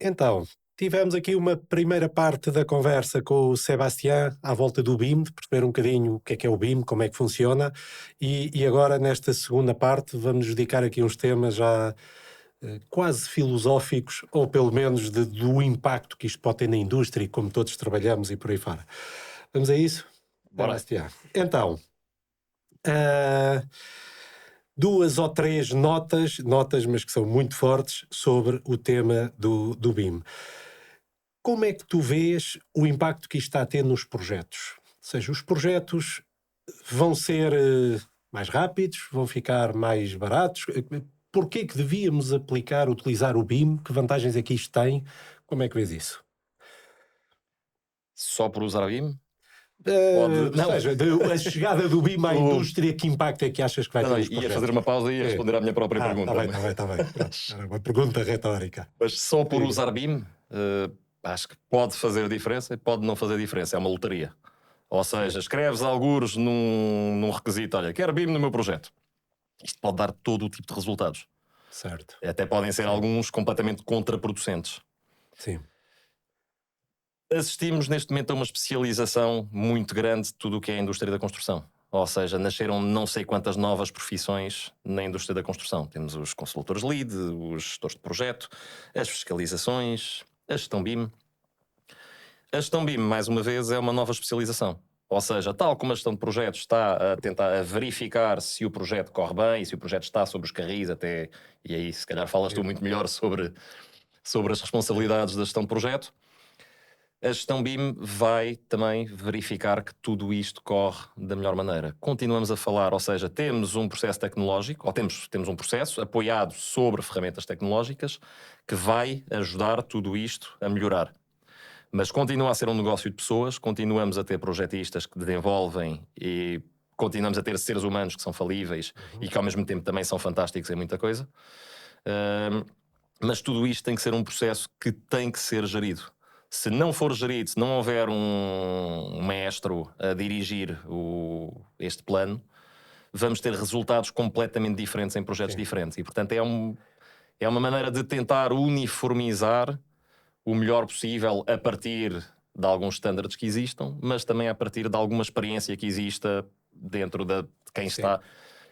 Então, tivemos aqui uma primeira parte da conversa com o Sebastião à volta do BIM, de perceber um bocadinho o que é o BIM, como é que funciona, e agora nesta segunda parte vamos dedicar aqui uns temas já quase filosóficos, ou pelo menos do impacto que isto pode ter na indústria e como todos trabalhamos e por aí fora. Vamos a isso? Bora. Sebastião. Então, ah, duas ou três notas, mas que são muito fortes, sobre o tema do BIM. Como é que tu vês o impacto que isto está a ter nos projetos? Ou seja, os projetos vão ser mais rápidos, vão ficar mais baratos? Porquê que devíamos utilizar o BIM? Que vantagens é que isto tem? Como é que vês isso? Só por usar BIM? Ou Não. seja, a chegada do BIM à O- indústria, que impacto é que achas que vai ter Não, nos ia projetos? fazer uma pausa e ia responder à minha própria pergunta. Está bem. Pronto, era uma pergunta retórica. Mas só por Diga. usar BIM, acho que pode fazer diferença e pode não fazer diferença. É uma lotaria. Ou seja, escreves algures num requisito, olha, quero BIM no meu projeto. Isto pode dar todo o tipo de resultados. Certo. Até podem ser Sim. alguns completamente contraproducentes. Sim. Assistimos neste momento a uma especialização muito grande de tudo o que é a indústria da construção. Ou seja, nasceram não sei quantas novas profissões na indústria da construção. Temos os consultores lead, os gestores de projeto, as fiscalizações, a gestão BIM. A gestão BIM, mais uma vez, é uma nova especialização. Ou seja, tal como a gestão de projetos está a tentar verificar se o projeto corre bem, se o projeto está sobre os carris até... E aí, se calhar, falas tu muito melhor sobre as responsabilidades da gestão de projeto. A gestão BIM vai também verificar que tudo isto corre da melhor maneira. Continuamos a falar, ou seja, temos um processo tecnológico, ou temos um processo apoiado sobre ferramentas tecnológicas que vai ajudar tudo isto a melhorar. Mas continua a ser um negócio de pessoas, continuamos a ter projetistas que desenvolvem e continuamos a ter seres humanos que são falíveis e que ao mesmo tempo também são fantásticos em muita coisa. Mas tudo isto tem que ser um processo que tem que ser gerido. Se não for gerido, se não houver um maestro a dirigir este plano, vamos ter resultados completamente diferentes em projetos Sim. diferentes. E, portanto, é uma maneira de tentar uniformizar o melhor possível a partir de alguns estándares que existam, mas também a partir de alguma experiência que exista dentro de quem Sim. está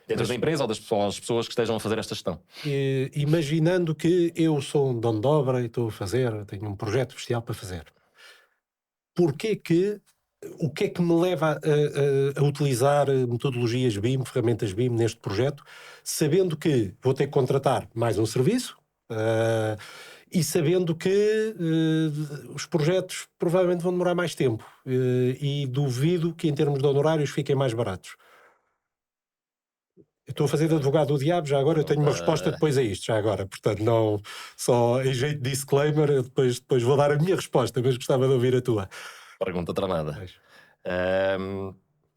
dentro Mas- da empresa ou das pessoas que estejam a fazer esta gestão. Imaginando que eu sou um dono de obra e tenho um projeto bestial para fazer. O que é que me leva a utilizar metodologias BIM, ferramentas BIM neste projeto, sabendo que vou ter que contratar mais um serviço e sabendo que os projetos provavelmente vão demorar mais tempo e duvido que em termos de honorários fiquem mais baratos. Eu estou a fazer de advogado do diabo, já agora eu tenho uma resposta depois a isto, já agora, portanto não só em jeito de disclaimer, eu depois vou dar a minha resposta, mas gostava de ouvir a tua. Pergunta tramada. Pois.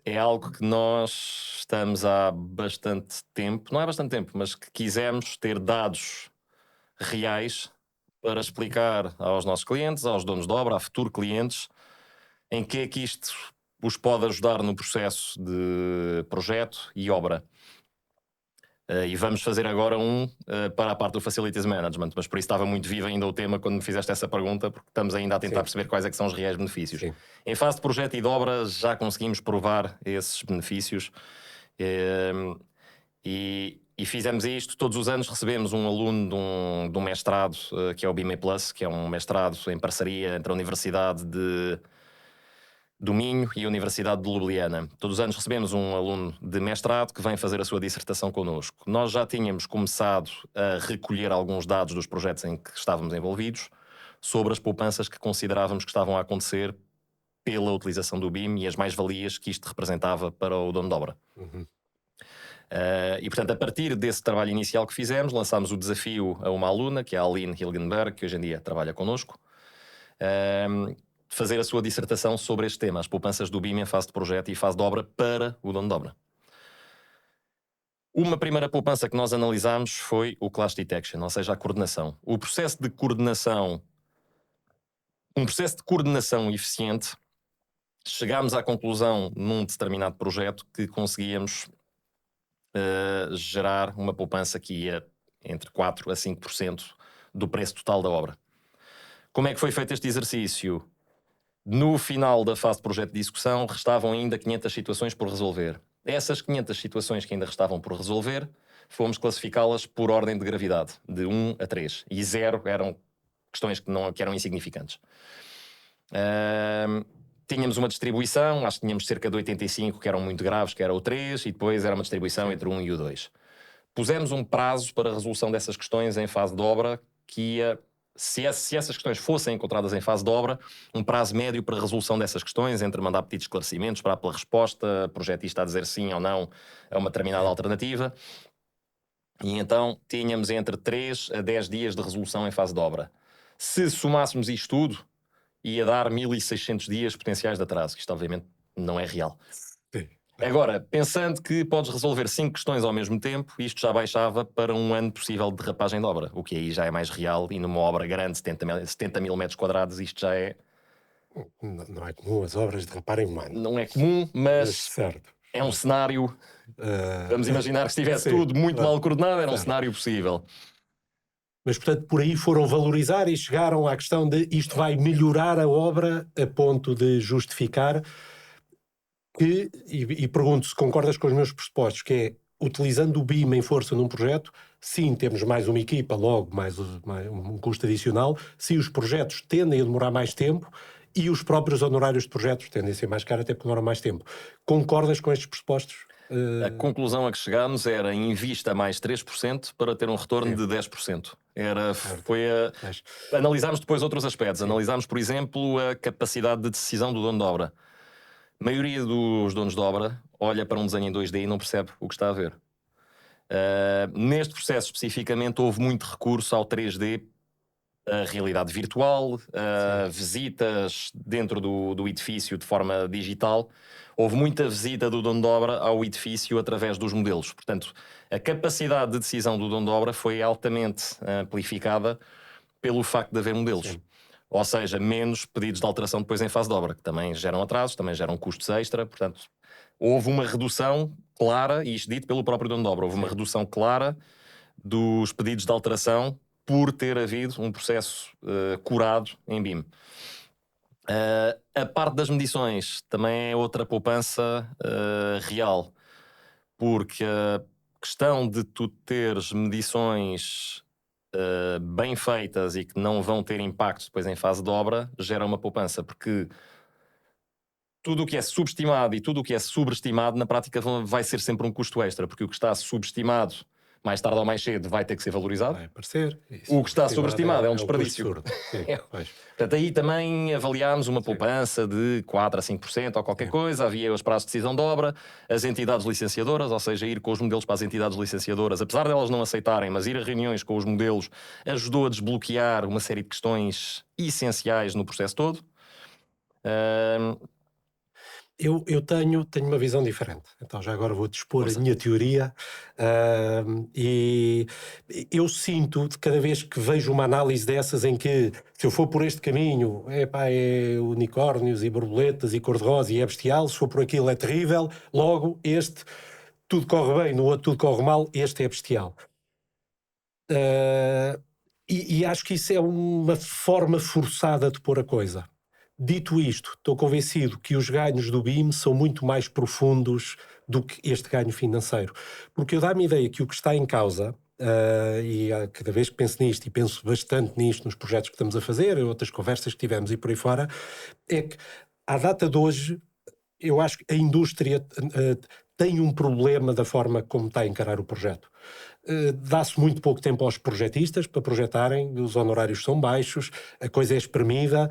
É algo que nós estamos há bastante tempo, não é bastante tempo, mas que quisemos ter dados reais para explicar aos nossos clientes, aos donos de obra, a futuros clientes, em que é que isto os pode ajudar no processo de projeto e obra. E vamos fazer agora para a parte do Facilities Management, mas por isso estava muito vivo ainda o tema quando me fizeste essa pergunta, porque estamos ainda a tentar Sim. perceber quais é que são os reais benefícios. Sim. Em fase de projeto e de obra já conseguimos provar esses benefícios e fizemos isto. Todos os anos recebemos um aluno de um mestrado, que é o BIME Plus, que é um mestrado em parceria entre a Universidade do Minho e a Universidade de Ljubljana. Todos os anos recebemos um aluno de mestrado que vem fazer a sua dissertação connosco. Nós já tínhamos começado a recolher alguns dados dos projetos em que estávamos envolvidos sobre as poupanças que considerávamos que estavam a acontecer pela utilização do BIM e as mais-valias que isto representava para o dono de obra. E, portanto, a partir desse trabalho inicial que fizemos, lançámos o desafio a uma aluna, que é a Aline Hilgenberg, que hoje em dia trabalha connosco, fazer a sua dissertação sobre este tema, as poupanças do BIM em fase de projeto e fase de obra para o dono de obra. Uma primeira poupança que nós analisámos foi o Clash Detection, ou seja, a coordenação. Um processo de coordenação eficiente, chegámos à conclusão num determinado projeto que conseguíamos gerar uma poupança que ia entre 4% a 5% do preço total da obra. Como é que foi feito este exercício? No final da fase de projeto de execução, restavam ainda 500 situações por resolver. Essas 500 situações que ainda restavam por resolver, fomos classificá-las por ordem de gravidade, de 1 a 3. E 0 eram questões que eram insignificantes. Tínhamos uma distribuição, acho que tínhamos cerca de 85 que eram muito graves, que era o 3, e depois era uma distribuição entre o 1 e o 2. Pusemos um prazo para a resolução dessas questões em fase de obra, que ia, se essas questões fossem encontradas em fase de obra, um prazo médio para a resolução dessas questões, entre mandar pedidos de esclarecimentos, esperar pela resposta, projetista a dizer sim ou não a uma determinada alternativa. E então tínhamos entre 3 a 10 dias de resolução em fase de obra. Se somássemos isto tudo, ia dar 1600 dias potenciais de atraso, que isto obviamente não é real. Sim. Agora, pensando que podes resolver 5 questões ao mesmo tempo, isto já baixava para um ano possível de derrapagem de obra, o que aí já é mais real, e numa obra grande, 70 mil metros quadrados, isto já é... Não é comum as obras derraparem um ano. Não é comum, mas Certo. é um cenário... Vamos imaginar que estivesse tudo muito mal coordenado, era um cenário possível. Mas, portanto, por aí foram valorizar e chegaram à questão de isto vai melhorar a obra a ponto de justificar que, e pergunto se concordas com os meus pressupostos, que é, utilizando o BIM em força num projeto, sim, temos mais uma equipa, logo mais um custo adicional, sim, os projetos tendem a demorar mais tempo e os próprios honorários de projetos tendem a ser mais caros até porque demoram mais tempo. Concordas com estes pressupostos? A conclusão a que chegámos era invista mais 3% para ter um retorno de 10%. Analisámos depois outros aspectos. Analisámos, por exemplo, a capacidade de decisão do dono de obra. A maioria dos donos de obra olha para um desenho em 2D e não percebe o que está a ver. Neste processo especificamente houve muito recurso ao 3D, a realidade virtual, visitas dentro do edifício de forma digital. Houve muita visita do dono de obra ao edifício através dos modelos. Portanto, a capacidade de decisão do dono de obra foi altamente amplificada pelo facto de haver modelos. Sim. Ou seja, menos pedidos de alteração depois em fase de obra, que também geram atrasos, também geram custos extra. Portanto, houve uma redução clara, e isto dito pelo próprio dono de obra, houve uma redução clara dos pedidos de alteração por ter havido um processo curado em BIM. A parte das medições também é outra poupança real, porque a questão de tu teres medições bem feitas e que não vão ter impacto depois em fase de obra gera uma poupança, porque tudo o que é subestimado e tudo o que é sobreestimado na prática vai ser sempre um custo extra, porque o que está subestimado mais tarde ou mais cedo vai ter que ser valorizado. Vai aparecer. O que está sobreestimado é um desperdício. Portanto, aí também avaliámos uma poupança de 4 a 5% ou qualquer coisa. Havia os prazos de decisão de obra, as entidades licenciadoras, ou seja, ir com os modelos para as entidades licenciadoras, apesar de elas não aceitarem, mas ir a reuniões com os modelos ajudou a desbloquear uma série de questões essenciais no processo todo. Eu tenho uma visão diferente, então já agora vou-te expor a minha teoria, e eu sinto de cada vez que vejo uma análise dessas em que, se eu for por este caminho, é unicórnios e borboletas e cor-de-rosa e é bestial, se for por aquilo é terrível, logo este tudo corre bem, no outro tudo corre mal, este é bestial. E acho que isso é uma forma forçada de pôr a coisa. Dito isto, estou convencido que os ganhos do BIM são muito mais profundos do que este ganho financeiro. Porque eu dá-me a ideia que o que está em causa, e cada vez que penso nisto, e penso bastante nisto nos projetos que estamos a fazer, outras conversas que tivemos e por aí fora, é que, à data de hoje, eu acho que a indústria tem um problema da forma como está a encarar o projeto. Dá-se muito pouco tempo aos projetistas para projetarem, os honorários são baixos, a coisa é espremida,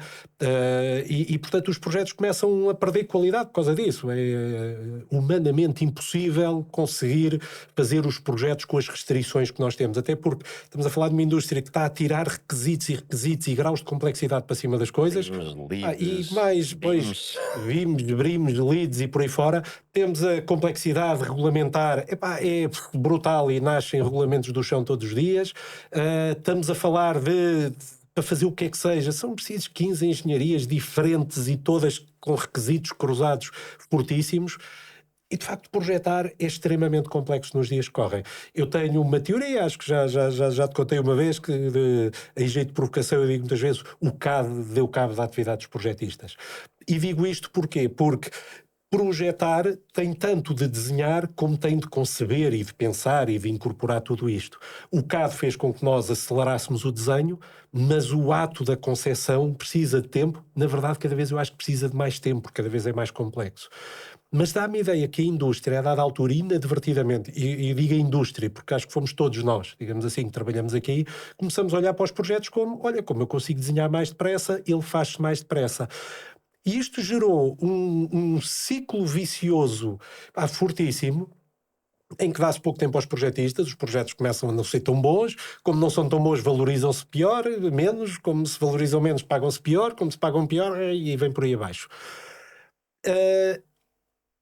e portanto os projetos começam a perder qualidade por causa disso. É humanamente impossível conseguir fazer os projetos com as restrições que nós temos, até porque estamos a falar de uma indústria que está a tirar requisitos e graus de complexidade para cima das coisas. E mais, depois vimos, leads e por aí fora. Temos a complexidade regulamentar, é brutal e nascem regulamentos do chão todos os dias. Estamos a falar para fazer o que é que seja, são precisos 15 engenharias diferentes e todas com requisitos cruzados fortíssimos. E, de facto, projetar é extremamente complexo nos dias que correm. Eu tenho uma teoria, acho que já te contei uma vez, que em jeito de provocação eu digo muitas vezes o CAD deu cabo de atividades projetistas. E digo isto porquê? Porque projetar tem tanto de desenhar como tem de conceber e de pensar e de incorporar tudo isto. O CAD fez com que nós acelerássemos o desenho, mas o ato da concepção precisa de tempo. Na verdade, cada vez eu acho que precisa de mais tempo, cada vez é mais complexo. Mas dá-me a ideia que a indústria, a dada altura, inadvertidamente, e digo a indústria, porque acho que fomos todos nós, digamos assim, que trabalhamos aqui, começamos a olhar para os projetos como, olha, como eu consigo desenhar mais depressa, ele faz-se mais depressa. E isto gerou um ciclo vicioso, fortíssimo, em que dá-se pouco tempo aos projetistas, os projetos começam a não ser tão bons, como não são tão bons, valorizam-se pior, menos, como se valorizam menos, pagam-se pior, como se pagam pior, e vem por aí abaixo.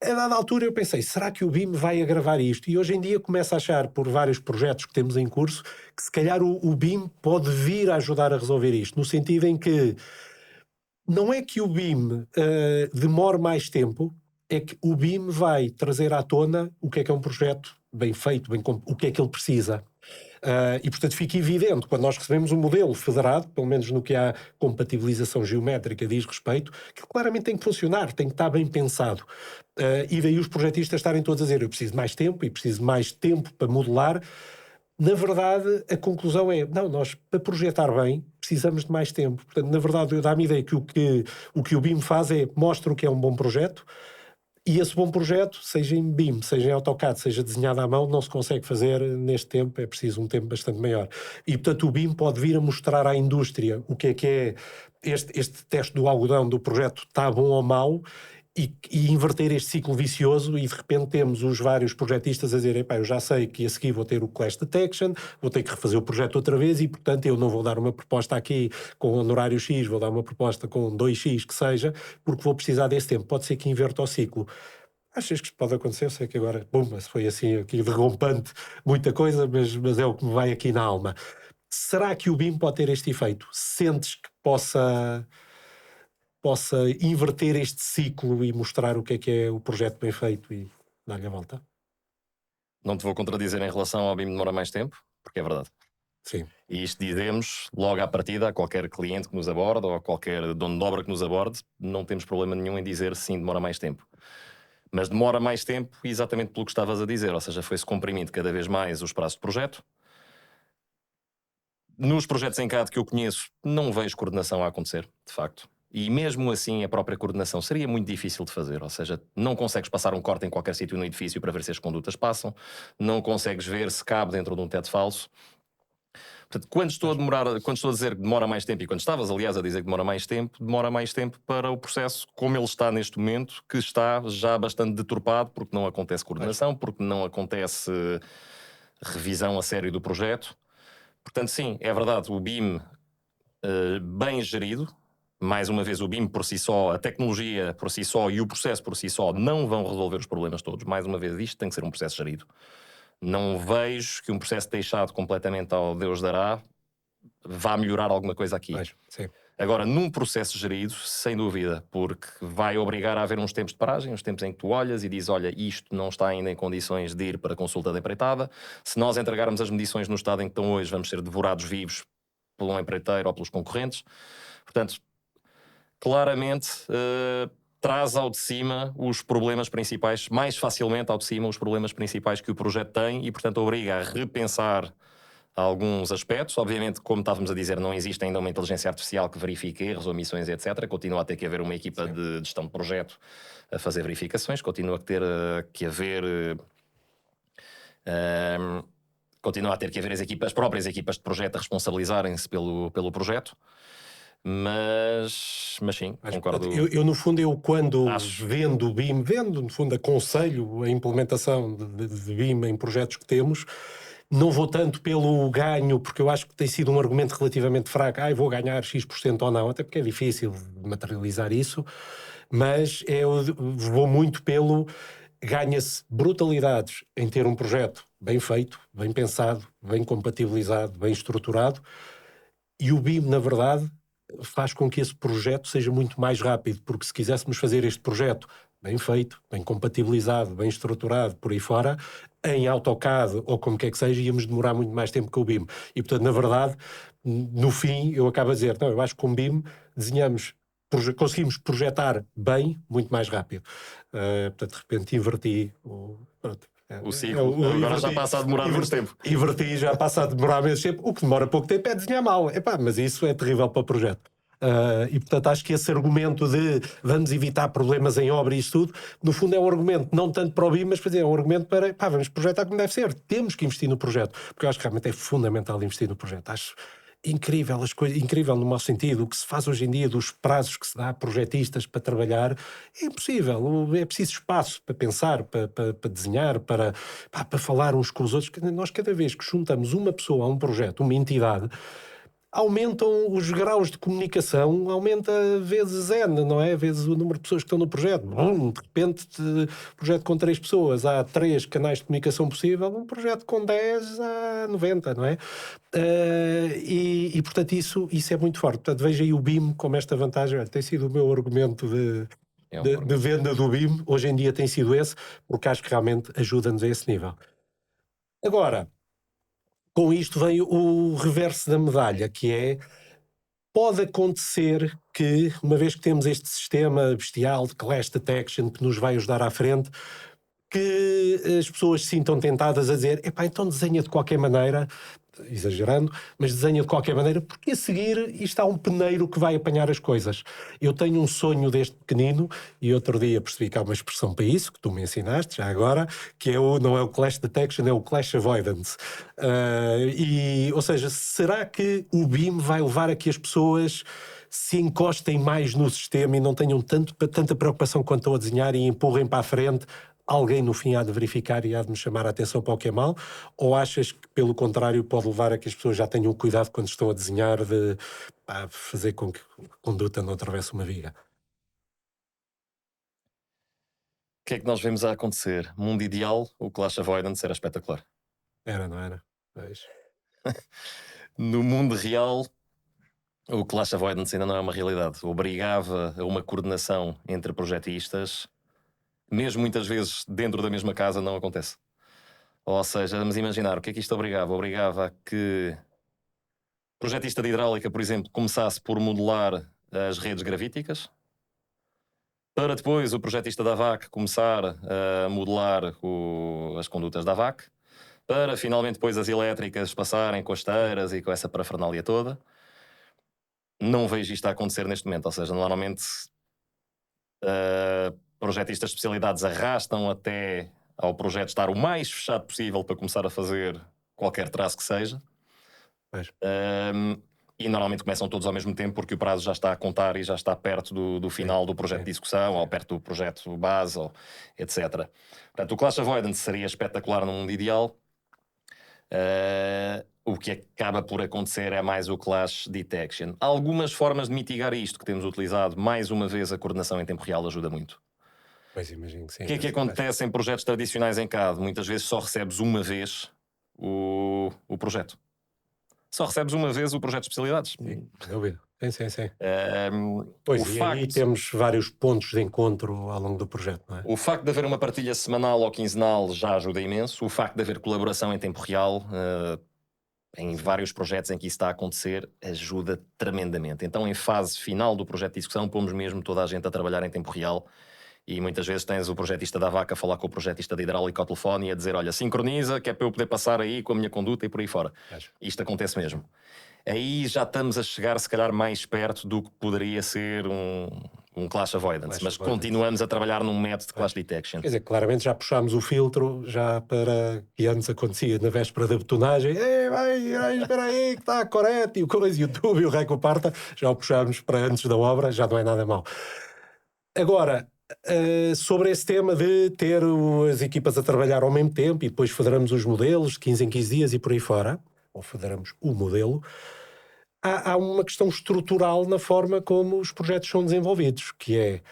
A dada altura eu pensei, será que o BIM vai agravar isto? E hoje em dia começo a achar, por vários projetos que temos em curso, que se calhar o BIM pode vir a ajudar a resolver isto, no sentido em que não é que o BIM demore mais tempo, é que o BIM vai trazer à tona o que é um projeto bem feito, o que é que ele precisa. E, portanto, fica evidente, quando nós recebemos um modelo federado, pelo menos no que a compatibilização geométrica diz respeito, que claramente tem que funcionar, tem que estar bem pensado. E daí os projetistas estarem todos a dizer, eu preciso de mais tempo, e preciso de mais tempo para modelar. Na verdade, a conclusão é, não, nós, para projetar bem, precisamos de mais tempo. Portanto, na verdade, dá-me a ideia que o que o BIM faz é, mostra o que é um bom projeto, e esse bom projeto, seja em BIM, seja em AutoCAD, seja desenhado à mão, não se consegue fazer neste tempo, é preciso um tempo bastante maior. E, portanto, o BIM pode vir a mostrar à indústria o que é este teste do algodão do projeto está bom ou mau, e inverter este ciclo vicioso, e de repente temos os vários projetistas a dizer, epá, eu já sei que a seguir vou ter o Clash Detection, vou ter que refazer o projeto outra vez e, portanto, eu não vou dar uma proposta aqui com honorário X, vou dar uma proposta com 2X, que seja, porque vou precisar desse tempo. Pode ser que inverta o ciclo. Achas que isto pode acontecer? Eu sei que agora, mas foi assim aqui derrompante muita coisa, mas é o que me vai aqui na alma. Será que o BIM pode ter este efeito? Sentes que possa inverter este ciclo e mostrar o que é o projeto bem feito e dar-lhe a volta? Não te vou contradizer em relação ao BIM demora mais tempo, porque é verdade. Sim. E isto dizemos logo à partida a qualquer cliente que nos aborde ou a qualquer dono de obra que nos aborde, não temos problema nenhum em dizer sim, demora mais tempo. Mas demora mais tempo exatamente pelo que estavas a dizer, ou seja, foi-se comprimindo cada vez mais os prazos de projeto. Nos projetos em CAD que eu conheço, não vejo coordenação a acontecer, de facto. E mesmo assim, a própria coordenação seria muito difícil de fazer. Ou seja, não consegues passar um corte em qualquer sítio no edifício para ver se as condutas passam, não consegues ver se cabe dentro de um teto falso. Portanto, quando estou a dizer que demora mais tempo, e quando estavas, aliás, a dizer que demora mais tempo para o processo como ele está neste momento, que está já bastante deturpado, porque não acontece coordenação, porque não acontece revisão a sério do projeto. Portanto, sim, é verdade, o BIM bem gerido, mais uma vez o BIM por si só, a tecnologia por si só e o processo por si só não vão resolver os problemas todos. Mais uma vez, isto tem que ser um processo gerido. Não vejo que um processo deixado completamente ao Deus dará vá melhorar alguma coisa aqui. Sim. Agora, num processo gerido, sem dúvida, porque vai obrigar a haver uns tempos de paragem, uns tempos em que tu olhas e dizes, olha, isto não está ainda em condições de ir para consulta de empreitada. Se nós entregarmos as medições no estado em que estão hoje, vamos ser devorados vivos por um empreiteiro ou pelos concorrentes. Portanto, claramente traz ao de cima os problemas principais, mais facilmente ao de cima os problemas principais que o projeto tem e, portanto, obriga a repensar alguns aspectos. Obviamente, como estávamos a dizer, não existe ainda uma inteligência artificial que verifique erros, omissões, etc. Continua a ter que haver uma equipa de gestão de projeto a fazer verificações, continua a ter que haver... continua a ter que haver as próprias equipas de projeto a responsabilizarem-se pelo projeto. Mas sim, concordo. Eu, no fundo, quando vendo o BIM, no fundo, aconselho a implementação de BIM em projetos que temos, não vou tanto pelo ganho, porque eu acho que tem sido um argumento relativamente fraco, vou ganhar X% ou não, até porque é difícil materializar isso, mas eu vou muito pelo ganha-se brutalidades em ter um projeto bem feito, bem pensado, bem compatibilizado, bem estruturado, e o BIM, na verdade, faz com que esse projeto seja muito mais rápido, porque se quiséssemos fazer este projeto bem feito, bem compatibilizado, bem estruturado, por aí fora, em AutoCAD ou como quer que seja, íamos demorar muito mais tempo que o BIM. E, portanto, na verdade, no fim, eu acabo a dizer, não, eu acho que com o BIM conseguimos projetar bem, muito mais rápido. Portanto, de repente, inverti pronto. O ciclo, agora já passa a demorar menos tempo. Inverti, já passa a demorar menos tempo. O que demora pouco tempo é desenhar mal. Mas isso é terrível para o projeto. E, portanto, acho que esse argumento de vamos evitar problemas em obra e isso tudo, no fundo é um argumento não tanto para o BIM, mas para dizer, é um argumento para, vamos projetar como deve ser. Temos que investir no projeto. Porque eu acho que realmente é fundamental investir no projeto. Acho incrível as coisas, incrível no mau sentido, o que se faz hoje em dia, dos prazos que se dá a projetistas para trabalhar, é impossível, é preciso espaço para pensar, para desenhar, para falar uns com os outros. Nós cada vez que juntamos uma pessoa a um projeto, uma entidade, aumentam os graus de comunicação, aumenta vezes N, não é? Vezes o número de pessoas que estão no projeto. De repente, projeto com 3 pessoas, há 3 canais de comunicação possível, um projeto com 10 há 90, não é? Portanto, isso é muito forte. Portanto, veja aí o BIM como esta vantagem. Olha, tem sido o meu argumento de venda do BIM, hoje em dia tem sido esse, porque acho que realmente ajuda-nos a esse nível. Agora, com isto vem o reverso da medalha, que é, pode acontecer que, uma vez que temos este sistema bestial de clash detection que nos vai ajudar à frente, que as pessoas se sintam tentadas a dizer, então desenha de qualquer maneira, exagerando, mas desenha de qualquer maneira, porque a seguir isto há um peneiro que vai apanhar as coisas. Eu tenho um sonho desde pequenino, e outro dia percebi que há uma expressão para isso, que tu me ensinaste já agora, que não é o clash detection, é o clash avoidance. Ou seja, será que o BIM vai levar a que as pessoas se encostem mais no sistema e não tenham tanta preocupação quando estão a desenhar e empurrem para a frente? Alguém no fim há de verificar e há de me chamar a atenção para o que é mal? Ou achas que, pelo contrário, pode levar a que as pessoas já tenham cuidado quando estão a desenhar de fazer com que a conduta não atravesse uma viga? O que é que nós vemos a acontecer? Mundo ideal, o Clash Avoidance era espetacular. Era, não era? Pois. No mundo real, o Clash Avoidance ainda não é uma realidade. Obrigava a uma coordenação entre projetistas, mesmo muitas vezes dentro da mesma casa não acontece. Ou seja, vamos imaginar, o que é que isto obrigava? Obrigava a que o projetista de hidráulica, por exemplo, começasse por modelar as redes gravíticas, para depois o projetista da VAC começar a modelar as condutas da VAC, para finalmente depois as elétricas passarem com as esteiras e com essa parafernália toda. Não vejo isto a acontecer neste momento, ou seja, normalmente projetistas de especialidades arrastam até ao projeto estar o mais fechado possível para começar a fazer qualquer traço que seja. E normalmente começam todos ao mesmo tempo porque o prazo já está a contar e já está perto do final do projeto de execução ou perto do projeto base, etc. Portanto, o Clash Avoidance seria espetacular no mundo ideal. O que acaba por acontecer é mais o Clash Detection. Há algumas formas de mitigar isto que temos utilizado. Mais uma vez, a coordenação em tempo real ajuda muito. Pois, imagino que sim. O que é que acontece em projetos tradicionais em CAD? Muitas vezes só recebes uma vez o projeto. Só recebes uma vez o projeto de especialidades. Sim, dúvida. Sim. Pois, aí temos vários pontos de encontro ao longo do projeto, não é? O facto de haver uma partilha semanal ou quinzenal já ajuda imenso. O facto de haver colaboração em tempo real, em vários projetos em que isso está a acontecer, ajuda tremendamente. Então, em fase final do projeto de execução, pomos mesmo toda a gente a trabalhar em tempo real. E muitas vezes tens o projetista da VAC a falar com o projetista de hidráulica ao telefone e a dizer, olha, sincroniza, que é para eu poder passar aí com a minha conduta e por aí fora. Isto acontece mesmo. Aí já estamos a chegar, se calhar, mais perto do que poderia ser um Clash Avoidance. Mas continuamos a trabalhar num método de Clash Detection. Quer dizer, claramente já puxámos o filtro já para que antes acontecia na véspera da betonagem. Espera aí, que está correto. E o coisa, e o tubo e o rei com parta, já o puxámos para antes da obra, já não é nada mau. Agora, sobre esse tema de ter as equipas a trabalhar ao mesmo tempo e depois federamos os modelos de 15 em 15 dias e por aí fora, ou federamos o modelo, há uma questão estrutural na forma como os projetos são desenvolvidos, que é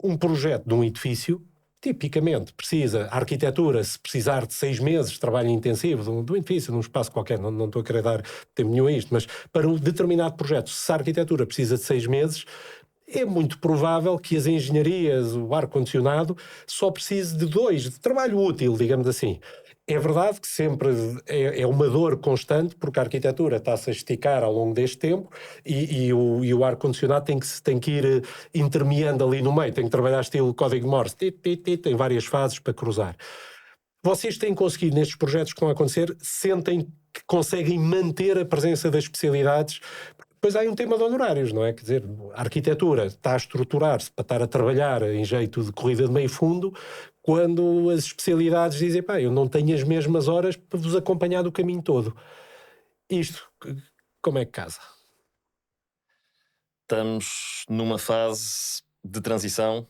um projeto de um edifício, tipicamente precisa, a arquitetura, se precisar de 6 meses de trabalho intensivo de um edifício, de um espaço qualquer, não estou a querer dar tempo nenhum a isto, mas para um determinado projeto, se a arquitetura precisa de 6 meses, é muito provável que as engenharias, o ar-condicionado, só precise de 2, de trabalho útil, digamos assim. É verdade que sempre é uma dor constante, porque a arquitetura está-se a esticar ao longo deste tempo e o ar-condicionado tem que ir intermeando ali no meio, tem que trabalhar estilo código Morse, tem várias fases para cruzar. Vocês têm conseguido, nestes projetos que estão a acontecer, sentem que conseguem manter a presença das especialidades? Depois há um tema de honorários, não é? Quer dizer, a arquitetura está a estruturar-se para estar a trabalhar em jeito de corrida de meio fundo, quando as especialidades dizem, pá, eu não tenho as mesmas horas para vos acompanhar do caminho todo. Isto, como é que casa? Estamos numa fase de transição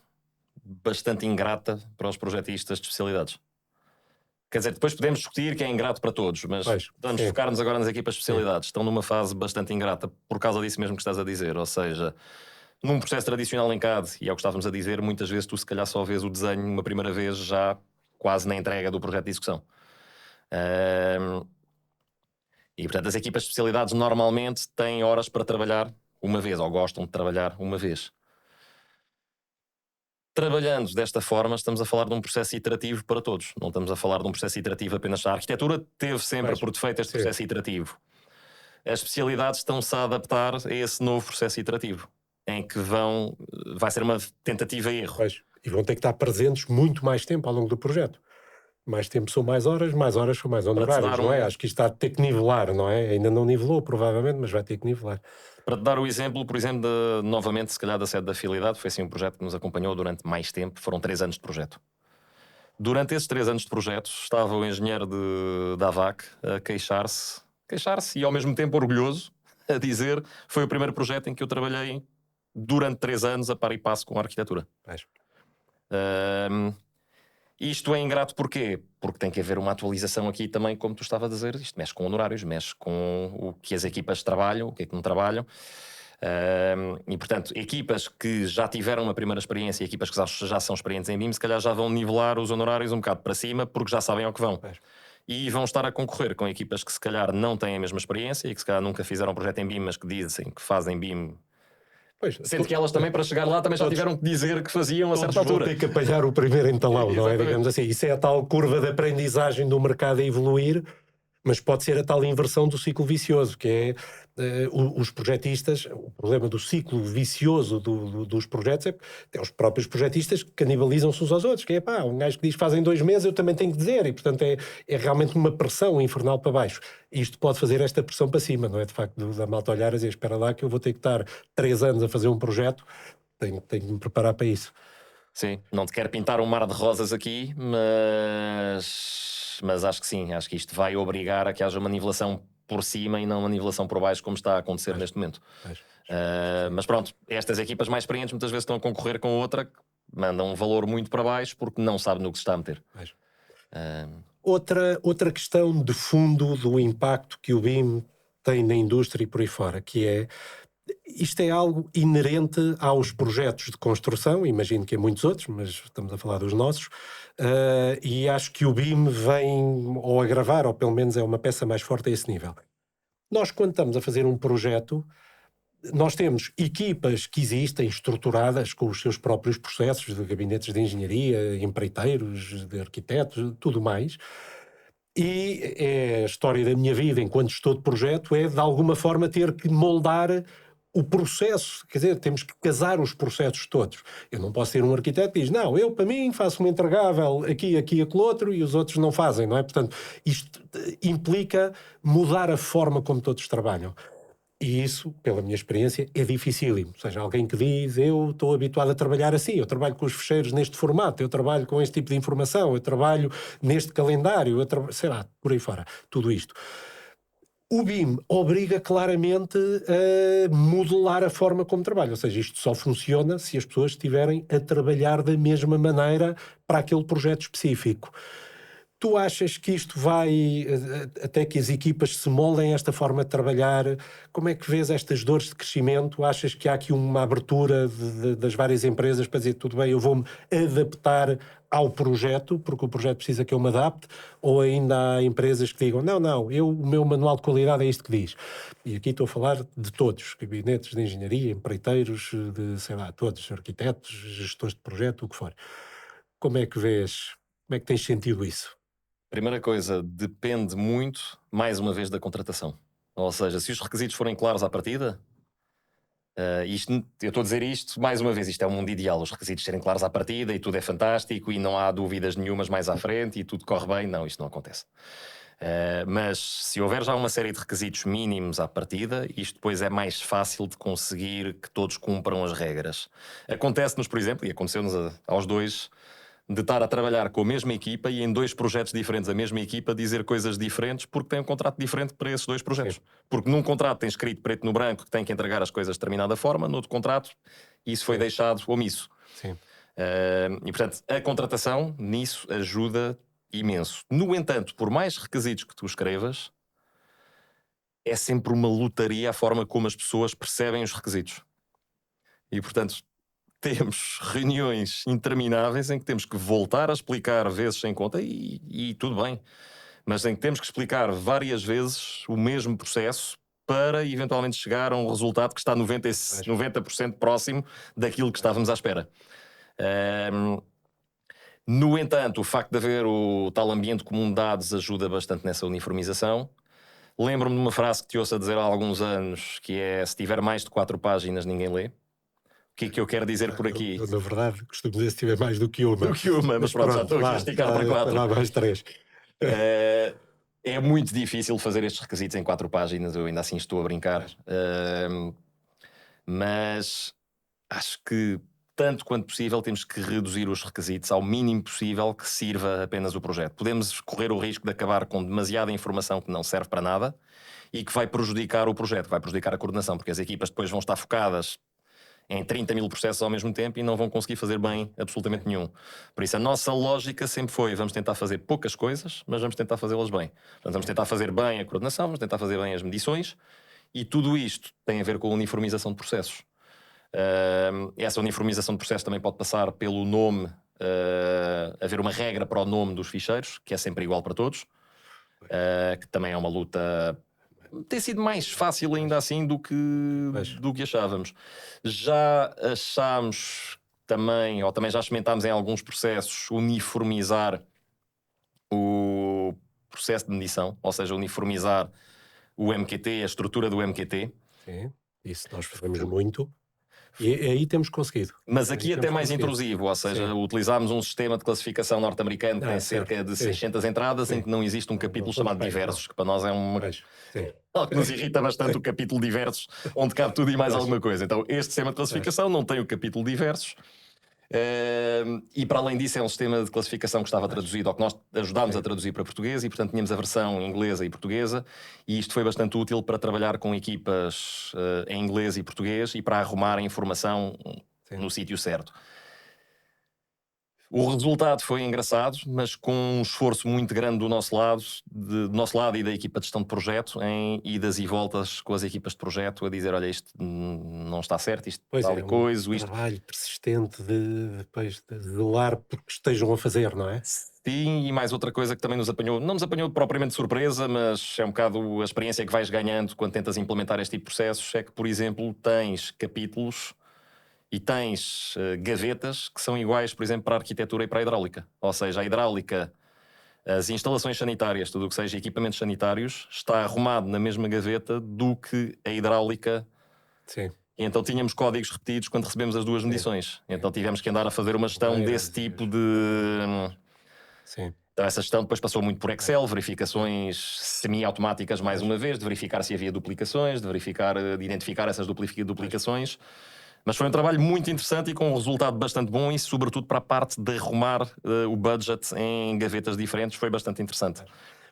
bastante ingrata para os projetistas de especialidades. Quer dizer, depois podemos discutir que é ingrato para todos, mas vamos focar-nos agora nas equipas de especialidades. Estão numa fase bastante ingrata por causa disso mesmo que estás a dizer. Ou seja, num processo tradicional em CAD, e é o que estávamos a dizer, muitas vezes tu se calhar só vês o desenho uma primeira vez já quase na entrega do projeto de execução. E portanto as equipas de especialidades normalmente têm horas para trabalhar uma vez, ou gostam de trabalhar uma vez. Trabalhando desta forma, estamos a falar de um processo iterativo para todos. Não estamos a falar de um processo iterativo apenas. A arquitetura teve sempre por defeito este processo iterativo. As especialidades estão-se a adaptar a esse novo processo iterativo, em que vai ser uma tentativa e erro. E vão ter que estar presentes muito mais tempo ao longo do projeto. Mais tempo são mais horas são mais honorários, não é? Acho que isto está a ter que nivelar, não é? Ainda não nivelou, provavelmente, mas vai ter que nivelar. Para te dar o exemplo, por exemplo, novamente, se calhar da sede da Fidelidade, foi assim um projeto que nos acompanhou durante mais tempo, foram 3 anos de projeto. Durante esses 3 anos de projeto, estava o engenheiro da AVAC a queixar-se e ao mesmo tempo orgulhoso, a dizer, foi o primeiro projeto em que eu trabalhei durante 3 anos a par e passo com a arquitetura. Isto é ingrato porquê? Porque tem que haver uma atualização aqui também, como tu estava a dizer, isto mexe com honorários, mexe com o que as equipas trabalham, o que é que não trabalham. E portanto, equipas que já tiveram uma primeira experiência e equipas que já são experientes em BIM, se calhar já vão nivelar os honorários um bocado para cima, porque já sabem ao que vão. E vão estar a concorrer com equipas que se calhar não têm a mesma experiência e que se calhar nunca fizeram um projeto em BIM, mas que dizem que fazem BIM. Sendo que elas também, para chegar lá, também já tiveram que dizer que faziam a certa altura. Vão ter que apanhar o primeiro entalão, não é? Digamos assim. Isso é a tal curva de aprendizagem do mercado a evoluir, mas pode ser a tal inversão do ciclo vicioso, que é os projetistas. O problema do ciclo vicioso dos projetos é os próprios projetistas que canibalizam-se uns aos outros, que é pá, um gajo que diz que fazem 2 meses, eu também tenho que dizer, e portanto é realmente uma pressão infernal para baixo. Isto pode fazer esta pressão para cima, não é? De facto, da malta olhar e dizer, espera lá que eu vou ter que estar 3 anos a fazer um projeto, tenho que me preparar para isso. Sim, não te quero pintar um mar de rosas aqui, mas acho que sim, acho que isto vai obrigar a que haja uma nivelação por cima e não uma nivelação por baixo, como está a acontecer neste momento. Mas pronto, estas equipas mais experientes muitas vezes estão a concorrer com outra que manda um valor muito para baixo porque não sabe no que se está a meter. Outra questão de fundo do impacto que o BIM tem na indústria e por aí fora, que é, isto é algo inerente aos projetos de construção, imagino que há muitos outros, mas estamos a falar dos nossos, e acho que o BIM vem ou agravar, ou pelo menos é uma peça mais forte a esse nível. Nós, quando estamos a fazer um projeto, nós temos equipas que existem estruturadas com os seus próprios processos de gabinetes de engenharia, empreiteiros, de arquitetos, tudo mais. E é a história da minha vida enquanto gestor de projeto é, de alguma forma, ter que moldar o processo. Quer dizer, temos que casar os processos todos. Eu não posso ser um arquiteto que diz, não, eu para mim faço um entregável aqui, aquele outro e os outros não fazem, não é? Portanto, isto implica mudar a forma como todos trabalham. E isso, pela minha experiência, é dificílimo. Ou seja, alguém que diz, eu estou habituado a trabalhar assim, eu trabalho com os fecheiros neste formato, eu trabalho com este tipo de informação, eu trabalho neste calendário, sei lá, por aí fora, tudo isto. O BIM obriga claramente a modelar a forma como trabalha, ou seja, isto só funciona se as pessoas estiverem a trabalhar da mesma maneira para aquele projeto específico. Tu achas que isto vai, até que as equipas se moldem a esta forma de trabalhar? Como é que vês estas dores de crescimento? Achas que há aqui uma abertura das várias empresas para dizer, tudo bem, eu vou-me adaptar ao projeto, porque o projeto precisa que eu me adapte, ou ainda há empresas que digam, não, o meu manual de qualidade é isto que diz. E aqui estou a falar de todos, gabinetes de engenharia, empreiteiros, de, sei lá, todos, arquitetos, gestores de projeto, o que for. Como é que vês, como é que tens sentido isso? Primeira coisa, depende muito, mais uma vez, da contratação. Ou seja, se os requisitos forem claros à partida, eu estou a dizer isto, mais uma vez, isto é um mundo ideal, os requisitos serem claros à partida e tudo é fantástico e não há dúvidas nenhumas mais à frente e tudo corre bem. Não, isto não acontece. Mas se houver já uma série de requisitos mínimos à partida, isto depois é mais fácil de conseguir que todos cumpram as regras. Acontece-nos, por exemplo, e aconteceu-nos aos dois, de estar a trabalhar com a mesma equipa e em 2 projetos diferentes a mesma equipa dizer coisas diferentes porque tem um contrato diferente para esses 2 projetos. Sim. Porque num contrato tem escrito preto no branco que tem que entregar as coisas de determinada forma, no outro contrato isso foi deixado omisso. Sim. E portanto a contratação nisso ajuda imenso. No entanto, por mais requisitos que tu escrevas, é sempre uma lotaria a forma como as pessoas percebem os requisitos. E portanto temos reuniões intermináveis em que temos que voltar a explicar vezes sem conta e tudo bem, mas em que temos que explicar várias vezes o mesmo processo para eventualmente chegar a um resultado que está 90% próximo daquilo que estávamos à espera. No entanto, o facto de haver o tal ambiente comum de dados ajuda bastante nessa uniformização. Lembro-me de uma frase que te ouço a dizer há alguns anos, que é: se tiver mais de 4 páginas, ninguém lê. O que é que eu quero dizer por aqui? Eu, na verdade, costumo dizer se tiver mais do que uma. Do que uma, mas pronto, já estou aqui a esticar para 4. Lá mais 3. É muito difícil fazer estes requisitos em 4 páginas, eu ainda assim estou a brincar. Mas acho que, tanto quanto possível, temos que reduzir os requisitos ao mínimo possível que sirva apenas o projeto. Podemos correr o risco de acabar com demasiada informação que não serve para nada e que vai prejudicar o projeto, vai prejudicar a coordenação, porque as equipas depois vão estar focadas em 30 mil processos ao mesmo tempo e não vão conseguir fazer bem absolutamente nenhum. Por isso a nossa lógica sempre foi: vamos tentar fazer poucas coisas, mas vamos tentar fazê-las bem. Portanto, vamos tentar fazer bem a coordenação, vamos tentar fazer bem as medições, e tudo isto tem a ver com a uniformização de processos. Essa uniformização de processos também pode passar pelo nome, haver uma regra para o nome dos ficheiros, que é sempre igual para todos, que também é uma luta. Tem sido mais fácil ainda assim do que achávamos. Já achámos também, ou também já experimentámos em alguns processos, uniformizar o processo de medição, ou seja, uniformizar o MQT, a estrutura do MQT. Sim, isso nós fazemos muito. E aí temos conseguido. Mas aqui até mais intrusivo, ou seja, utilizámos um sistema de classificação norte-americano que tem cerca de 600 entradas, em que não existe um capítulo chamado diversos, que para nós é algo que nos irrita bastante, o capítulo diversos, onde cabe tudo e mais alguma coisa. Então este sistema de classificação não tem o capítulo diversos, e para além disso é um sistema de classificação que estava traduzido, ou que nós ajudámos a traduzir para português, e portanto tínhamos a versão inglesa e portuguesa, e isto foi bastante útil para trabalhar com equipas em inglês e português e para arrumar a informação no sítio certo. O resultado foi engraçado, mas com um esforço muito grande do nosso lado e da equipa de gestão de projeto, em idas e voltas com as equipas de projeto, a dizer: olha, isto não está certo, isto tal e coisa. Um trabalho persistente depois de zelar porque estejam a fazer, não é? Sim, e mais outra coisa que também nos apanhou, não nos apanhou propriamente de surpresa, mas é um bocado a experiência que vais ganhando quando tentas implementar este tipo de processos, é que, por exemplo, tens capítulos e tens gavetas que são iguais, por exemplo, para a arquitetura e para a hidráulica. Ou seja, a hidráulica, as instalações sanitárias, tudo o que seja equipamentos sanitários, está arrumado na mesma gaveta do que a hidráulica. Sim. E então tínhamos códigos repetidos quando recebemos as duas medições. Então tivemos que andar a fazer uma gestão desse tipo de... Sim. Então essa gestão depois passou muito por Excel, verificações semi-automáticas mais uma vez, de verificar se havia duplicações, de identificar essas duplicações. Mas foi um trabalho muito interessante e com um resultado bastante bom, e sobretudo para a parte de arrumar o budget em gavetas diferentes foi bastante interessante.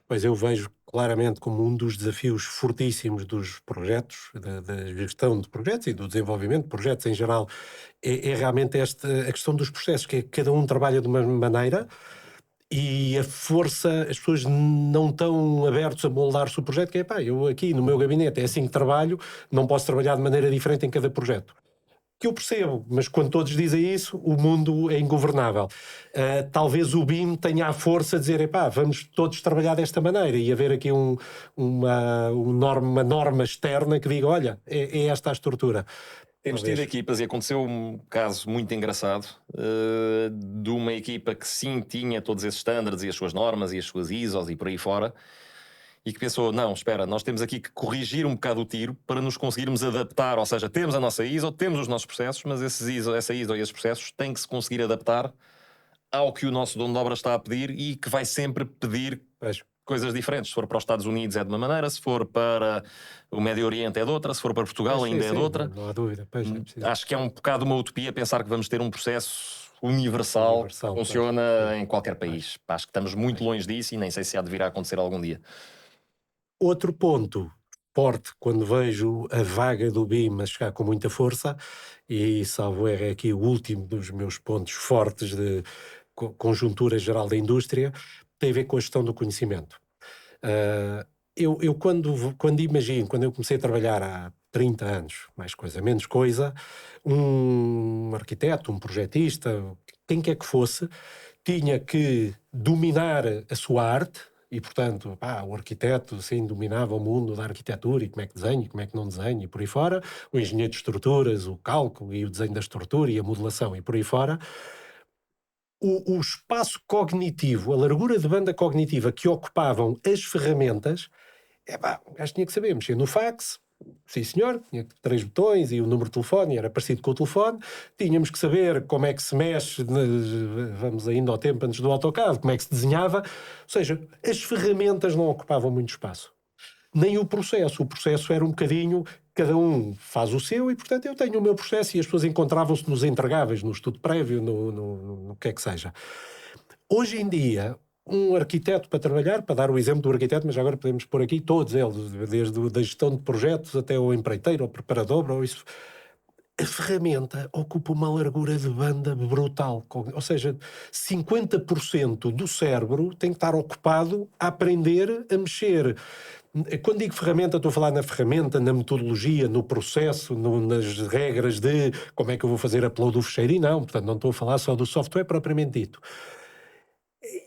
Pois eu vejo claramente como um dos desafios fortíssimos dos projetos, da gestão de projetos e do desenvolvimento de projetos em geral, é realmente a questão dos processos, que é que cada um trabalha de uma maneira e a força, as pessoas não estão abertos a moldar-se o projeto, que é: eu aqui no meu gabinete é assim que trabalho, não posso trabalhar de maneira diferente em cada projeto. que eu percebo, mas quando todos dizem isso, o mundo é ingovernável. Talvez o BIM tenha a força de dizer, epá, vamos todos trabalhar desta maneira e haver aqui uma norma externa que diga, olha, é esta a estrutura. Temos tido equipas, e aconteceu um caso muito engraçado, de uma equipa que sim tinha todos esses standards e as suas normas e as suas ISOs e por aí fora, e que pensou, não, espera, nós temos aqui que corrigir um bocado o tiro para nos conseguirmos adaptar, ou seja, temos a nossa ISO, temos os nossos processos, mas essa ISO e esses processos têm que se conseguir adaptar ao que o nosso dono de obra está a pedir e que vai sempre pedir Pois, coisas diferentes. Se for para os Estados Unidos é de uma maneira, se for para o Médio Oriente é de outra, se for para Portugal sim, ainda é de sim, outra. não há dúvida. Pois, é preciso. Acho que é um bocado uma utopia pensar que vamos ter um processo universal que Universal, pois, funciona sim, em qualquer país. Acho que estamos muito longe disso e nem sei se há de vir a acontecer algum dia. Outro ponto forte, quando vejo a vaga do BIM a chegar com muita força, e salvo erro é aqui o último dos meus pontos fortes de conjuntura geral da indústria, tem a ver com a gestão do conhecimento. Eu quando imagino, quando eu comecei a trabalhar há 30 anos, mais coisa, menos coisa, um arquiteto, um projetista, quem quer que fosse, tinha que dominar a sua arte e, portanto, o arquiteto, sim, dominava o mundo da arquitetura e como é que desenha e como é que não desenha e por aí fora, o engenheiro de estruturas, o cálculo e o desenho da estrutura e a modelação e por aí fora. O espaço cognitivo, a largura de banda cognitiva que ocupavam as ferramentas, o gajo tinha que saber mexer no fax, sim senhor, tinha 3 botões e o número de telefone era parecido com o telefone, tínhamos que saber como é que se mexe, vamos ainda ao tempo antes do AutoCAD, como é que se desenhava, ou seja, as ferramentas não ocupavam muito espaço. Nem o processo era um bocadinho, cada um faz o seu e, portanto, eu tenho o meu processo e as pessoas encontravam-se nos entregáveis, no estudo prévio, no que é que seja. Hoje em dia, um arquiteto para trabalhar, para dar o exemplo do arquiteto, mas agora podemos pôr aqui todos eles, desde da gestão de projetos até o empreiteiro, o preparador, ou isso. A ferramenta ocupa uma largura de banda brutal. Ou seja, 50% do cérebro tem que estar ocupado a aprender a mexer. Quando digo ferramenta, estou a falar na ferramenta, na metodologia, no processo, nas regras de como é que eu vou fazer upload do fecheiro e não. Portanto, não estou a falar só do software propriamente dito.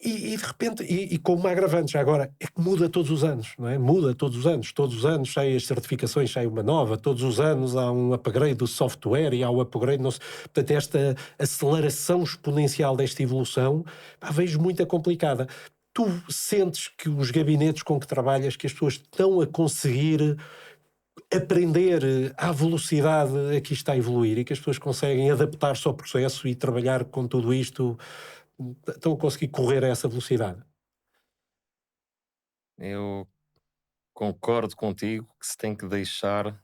E de repente, com uma agravante já agora, é que muda todos os anos, não é? Muda todos os anos saem as certificações, sai uma nova, todos os anos há um upgrade do software e há um upgrade, não sei, portanto esta aceleração exponencial desta evolução, vejo muito complicada. Tu sentes que os gabinetes com que trabalhas, que as pessoas estão a conseguir aprender à velocidade a que isto está a evoluir e que as pessoas conseguem adaptar-se ao processo e trabalhar com tudo isto, estão a conseguir correr a essa velocidade? Eu concordo contigo que se tem que deixar.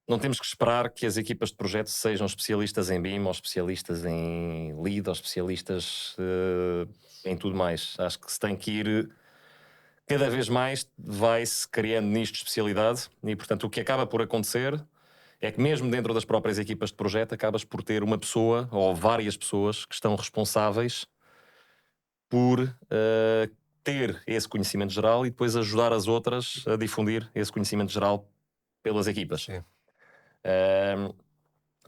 Não temos que esperar que as equipas de projeto sejam especialistas em BIM ou especialistas em lead ou especialistas em tudo mais. Acho que se tem que ir cada vez mais, vai-se criando nisto de especialidade e, portanto, o que acaba por acontecer é que mesmo dentro das próprias equipas de projeto acabas por ter uma pessoa ou várias pessoas que estão responsáveis por ter esse conhecimento geral e depois ajudar as outras a difundir esse conhecimento geral pelas equipas. Sim.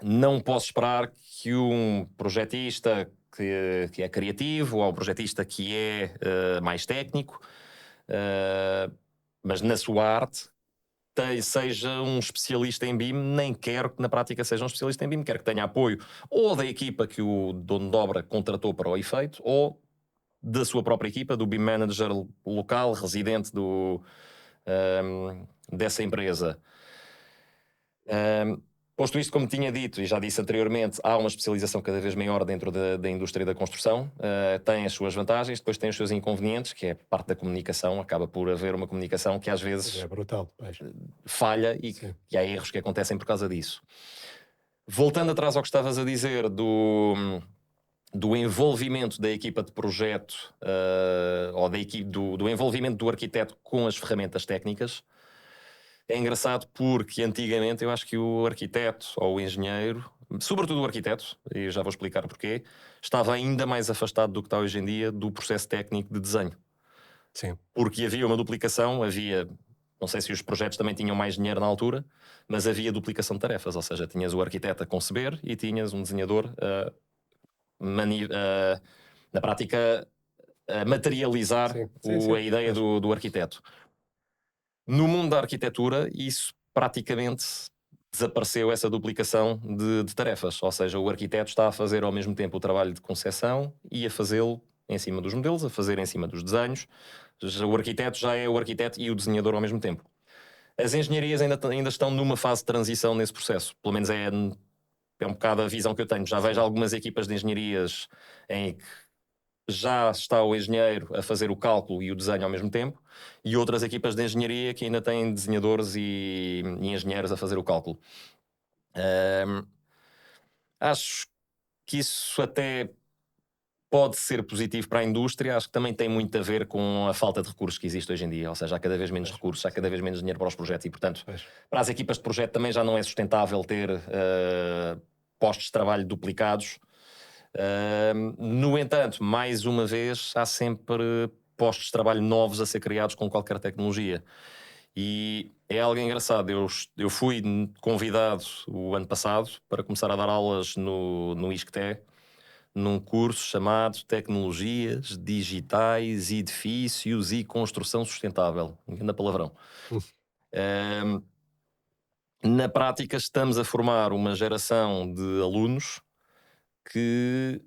Não posso esperar que um projetista que é criativo ou um projetista que é mais técnico, mas na sua arte, seja um especialista em BIM, nem quero que na prática seja um especialista em BIM, quero que tenha apoio ou da equipa que o dono de obra contratou para o efeito, ou da sua própria equipa, do BIM manager local, residente dessa empresa. Posto isto, como tinha dito e já disse anteriormente, há uma especialização cada vez maior dentro da indústria da construção, tem as suas vantagens, depois tem os seus inconvenientes, que é parte da comunicação, acaba por haver uma comunicação que às vezes É brutal. Pois. falha e há erros que acontecem por causa disso. Voltando atrás ao que estavas a dizer do envolvimento da equipa de projeto ou do envolvimento do arquiteto com as ferramentas técnicas, é engraçado porque antigamente eu acho que o arquiteto ou o engenheiro, sobretudo o arquiteto, e já vou explicar porquê, estava ainda mais afastado do que está hoje em dia do processo técnico de desenho. Sim. Porque havia uma duplicação, havia Não sei se os projetos também tinham mais dinheiro na altura, mas havia duplicação de tarefas, ou seja, tinhas o arquiteto a conceber e tinhas um desenhador na prática a materializar Sim, sim, sim. a ideia do arquiteto. No mundo da arquitetura, isso praticamente desapareceu, essa duplicação de tarefas, ou seja, o arquiteto está a fazer ao mesmo tempo o trabalho de concepção e a fazê-lo em cima dos modelos, a fazer em cima dos desenhos. O arquiteto já é o arquiteto e o desenhador ao mesmo tempo. As engenharias ainda estão numa fase de transição nesse processo, pelo menos é um bocado a visão que eu tenho. Já vejo algumas equipas de engenharias em que já está o engenheiro a fazer o cálculo e o desenho ao mesmo tempo, e outras equipas de engenharia que ainda têm desenhadores e engenheiros a fazer o cálculo. Acho que isso até pode ser positivo para a indústria, acho que também tem muito a ver com a falta de recursos que existe hoje em dia, ou seja, há cada vez menos recursos, há cada vez menos dinheiro para os projetos e, portanto, para as equipas de projeto também já não é sustentável ter postos de trabalho duplicados. No entanto, mais uma vez, há sempre postos de trabalho novos a ser criados com qualquer tecnologia. E é algo engraçado. Eu fui convidado o ano passado para começar a dar aulas no ISCTE, num curso chamado Tecnologias Digitais, Edifícios e Construção Sustentável. Engana palavrão. Na prática, estamos a formar uma geração de alunos que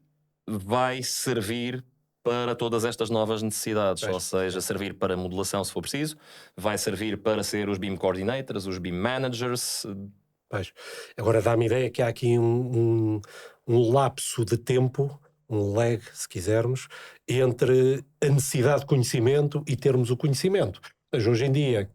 vai servir para todas estas novas necessidades, ou seja, servir para modelação se for preciso, vai servir para ser os BIM Coordinators, os BIM Managers. Pois. Agora dá-me ideia que há aqui um lapso de tempo, um lag, se quisermos, entre a necessidade de conhecimento e termos o conhecimento. Mas hoje em dia,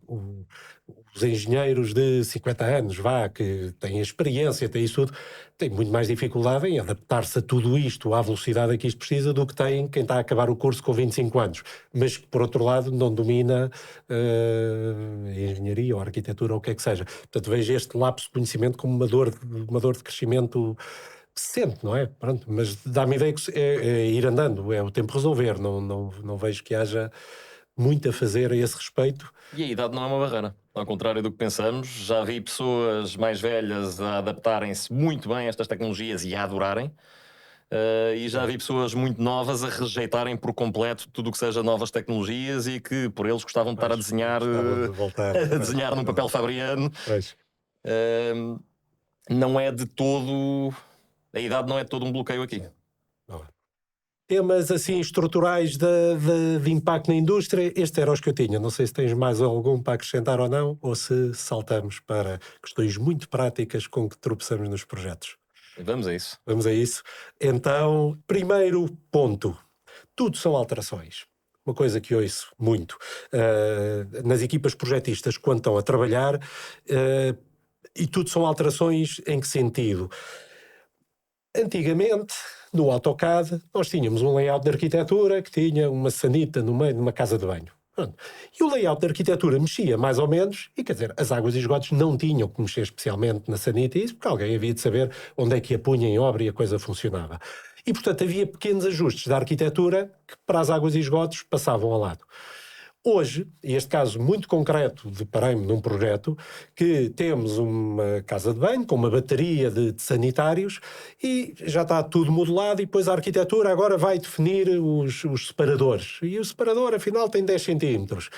os engenheiros de 50 anos, que têm experiência, têm isso tudo, têm muito mais dificuldade em adaptar-se a tudo isto, à velocidade a que isto precisa, do que tem quem está a acabar o curso com 25 anos, mas que, por outro lado, não domina a engenharia ou a arquitetura ou o que é que seja. Portanto, vejo este lapso de conhecimento como uma dor de crescimento que se sente, não é? Pronto, mas dá-me ideia que é ir andando, é o tempo resolver, não vejo que haja muito a fazer a esse respeito. E a idade não é uma barreira. Ao contrário do que pensamos, já vi pessoas mais velhas a adaptarem-se muito bem a estas tecnologias e a adorarem. E já vi pessoas muito novas a rejeitarem por completo tudo o que seja novas tecnologias e que por eles gostavam de estar a desenhar, a desenhar num papel fabriano. Não é de todo... A idade não é de todo um bloqueio aqui. Temas assim estruturais de impacto na indústria, estes eram os que eu tinha. Não sei se tens mais algum para acrescentar ou não, ou se saltamos para questões muito práticas com que tropeçamos nos projetos. Vamos a isso. Vamos a isso. Então, primeiro ponto. Tudo são alterações. Uma coisa que ouço muito nas equipas projetistas quando estão a trabalhar, e tudo são alterações em que sentido? Antigamente, no AutoCAD, nós tínhamos um layout de arquitetura que tinha uma sanita no meio de uma casa de banho. Pronto. E o layout da arquitetura mexia mais ou menos, e quer dizer, as águas e esgotos não tinham que mexer especialmente na sanita, e isso porque alguém havia de saber onde é que a punha em obra e a coisa funcionava. E, portanto, havia pequenos ajustes da arquitetura que para as águas e esgotos passavam ao lado. Hoje, e este caso muito concreto, deparei-me num projeto que temos uma casa de banho com uma bateria de sanitários e já está tudo modelado, e depois a arquitetura agora vai definir os separadores. E o separador, afinal, tem 10 centímetros.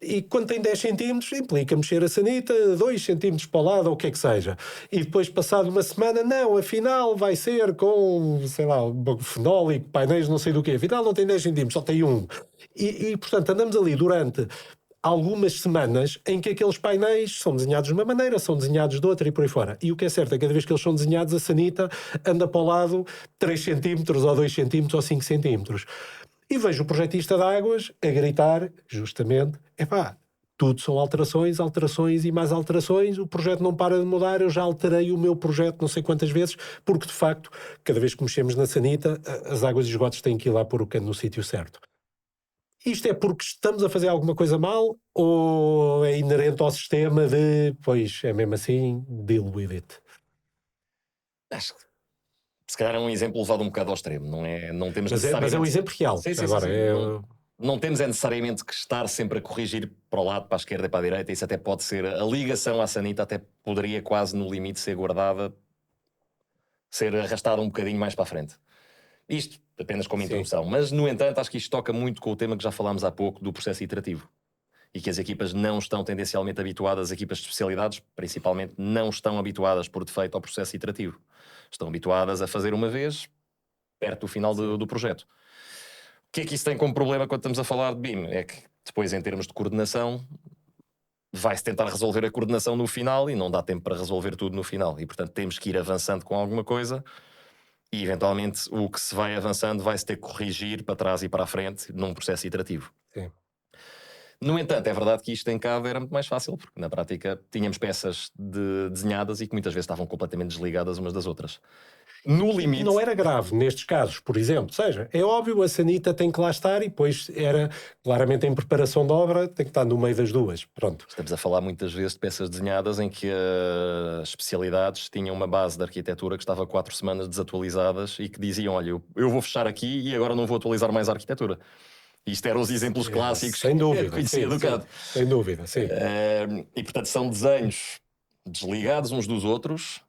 E quando tem 10 centímetros, implica mexer a sanita 2 centímetros para o lado, ou o que é que seja. E depois, passado uma semana, não, afinal vai ser com, sei lá, fenólico, painéis, não sei do quê. Afinal não tem 10 centímetros, só tem 1. E, portanto, andamos ali durante algumas semanas em que aqueles painéis são desenhados de uma maneira, são desenhados de outra e por aí fora. E o que é certo é que cada vez que eles são desenhados, a sanita anda para o lado 3 centímetros, ou 2 centímetros, ou 5 centímetros. E vejo o projetista de águas a gritar, justamente, tudo são alterações, alterações e mais alterações, o projeto não para de mudar, eu já alterei o meu projeto não sei quantas vezes, porque de facto, cada vez que mexemos na sanita, as águas e esgotos têm que ir lá pôr o cano no sítio certo. Isto é porque estamos a fazer alguma coisa mal, ou é inerente ao sistema de, pois, é mesmo assim, deal with it? Acho que se calhar é um exemplo levado um bocado ao extremo, não temos Mas é um exemplo real. Sim, agora, sim. não temos necessariamente que estar sempre a corrigir para o lado, para a esquerda e para a direita. Isso até pode ser, a ligação à sanita até poderia quase no limite ser guardada, ser arrastada um bocadinho mais para a frente. Isto apenas como introdução. Mas, no entanto, acho que isto toca muito com o tema que já falámos há pouco do processo iterativo. E que as equipas não estão tendencialmente habituadas, as equipas de especialidades, principalmente, não estão habituadas por defeito ao processo iterativo. Estão habituadas a fazer uma vez, perto do final do projeto. O que é que isso tem como problema quando estamos a falar de BIM? É que depois, em termos de coordenação, vai-se tentar resolver a coordenação no final e não dá tempo para resolver tudo no final. E, portanto, temos que ir avançando com alguma coisa e, eventualmente, o que se vai avançando vai-se ter que corrigir para trás e para a frente num processo iterativo. Sim. No entanto, é verdade que isto em CAD era muito mais fácil, porque na prática tínhamos peças desenhadas e que muitas vezes estavam completamente desligadas umas das outras. No limite... Não era grave nestes casos, por exemplo. Ou seja, é óbvio, a sanita tem que lá estar e depois era claramente em preparação de obra, tem que estar no meio das duas. Pronto. Estamos a falar muitas vezes de peças desenhadas em que as especialidades tinham uma base de arquitetura que estava 4 semanas desatualizadas e que diziam, olha, eu vou fechar aqui e agora não vou atualizar mais a arquitetura. Isto eram os exemplos clássicos sem dúvida, que conhecia do CAD. Sem dúvida, sim. E portanto são desenhos desligados uns dos outros,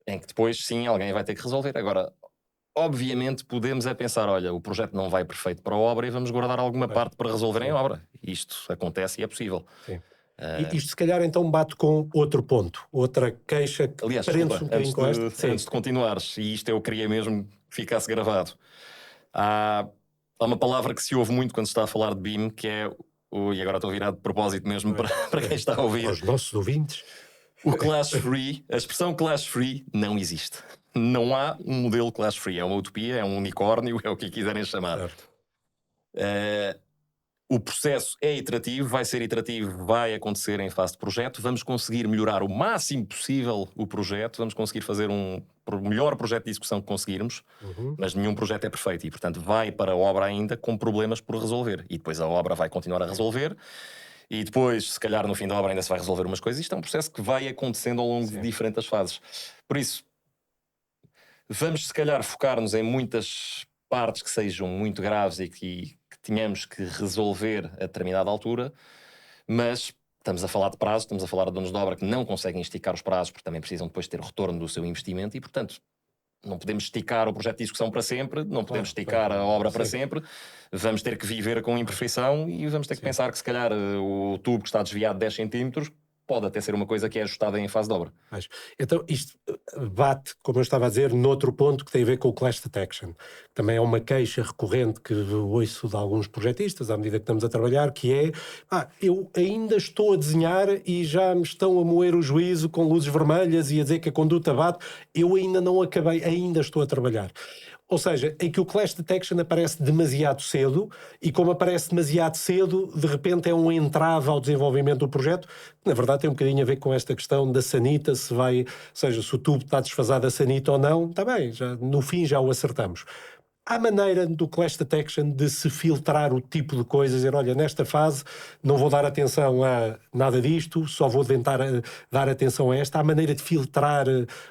em que depois sim alguém vai ter que resolver. Agora, obviamente podemos é pensar, olha, o projeto não vai perfeito para a obra e vamos guardar alguma parte para resolver em obra. Isto acontece e é possível. Sim. Isto se calhar então bate com outro ponto, outra queixa que aliás, prende-se desculpa, um bocadinho com esta. antes de continuares, e isto eu queria mesmo que ficasse gravado. Há uma palavra que se ouve muito quando se está a falar de BIM, que é, e agora estou virado de propósito mesmo para quem está a ouvir. Aos nossos ouvintes. O clash free, a expressão clash free não existe. Não há um modelo clash free. É uma utopia, é um unicórnio, é o que quiserem chamar. Certo. O processo é iterativo, vai ser iterativo, vai acontecer em fase de projeto. Vamos conseguir melhorar o máximo possível o projeto, vamos conseguir fazer o melhor projeto de execução que conseguirmos, mas nenhum projeto é perfeito e, portanto, vai para a obra ainda com problemas por resolver. E depois a obra vai continuar a resolver e depois, se calhar, no fim da obra ainda se vai resolver umas coisas. Isto é um processo que vai acontecendo ao longo de diferentes fases. Por isso, vamos, se calhar, focar-nos em muitas partes que sejam muito graves e que tínhamos que resolver a determinada altura, mas estamos a falar de prazos, estamos a falar de donos de obra que não conseguem esticar os prazos porque também precisam depois ter retorno do seu investimento e, portanto, não podemos esticar o projeto de execução para sempre, não podemos esticar a obra para sempre, vamos ter que viver com imperfeição e vamos ter que pensar que se calhar o tubo que está desviado 10 centímetros pode até ser uma coisa que é ajustada em fase de obra. Então isto bate, como eu estava a dizer, noutro ponto que tem a ver com o clash detection. Também é uma queixa recorrente que ouço de alguns projetistas à medida que estamos a trabalhar, que é, eu ainda estou a desenhar e já me estão a moer o juízo com luzes vermelhas e a dizer que a conduta bate, eu ainda não acabei, ainda estou a trabalhar. Ou seja, em que o clash detection aparece demasiado cedo e como aparece demasiado cedo, de repente é um entrave ao desenvolvimento do projeto, que na verdade tem um bocadinho a ver com esta questão da sanita, se vai, ou seja, se o tubo está desfasado a sanita ou não, está bem, já, no fim já o acertamos. Há maneira do clash detection de se filtrar o tipo de coisas, dizer, olha, nesta fase não vou dar atenção a nada disto, só vou tentar dar atenção a esta. Há maneira de filtrar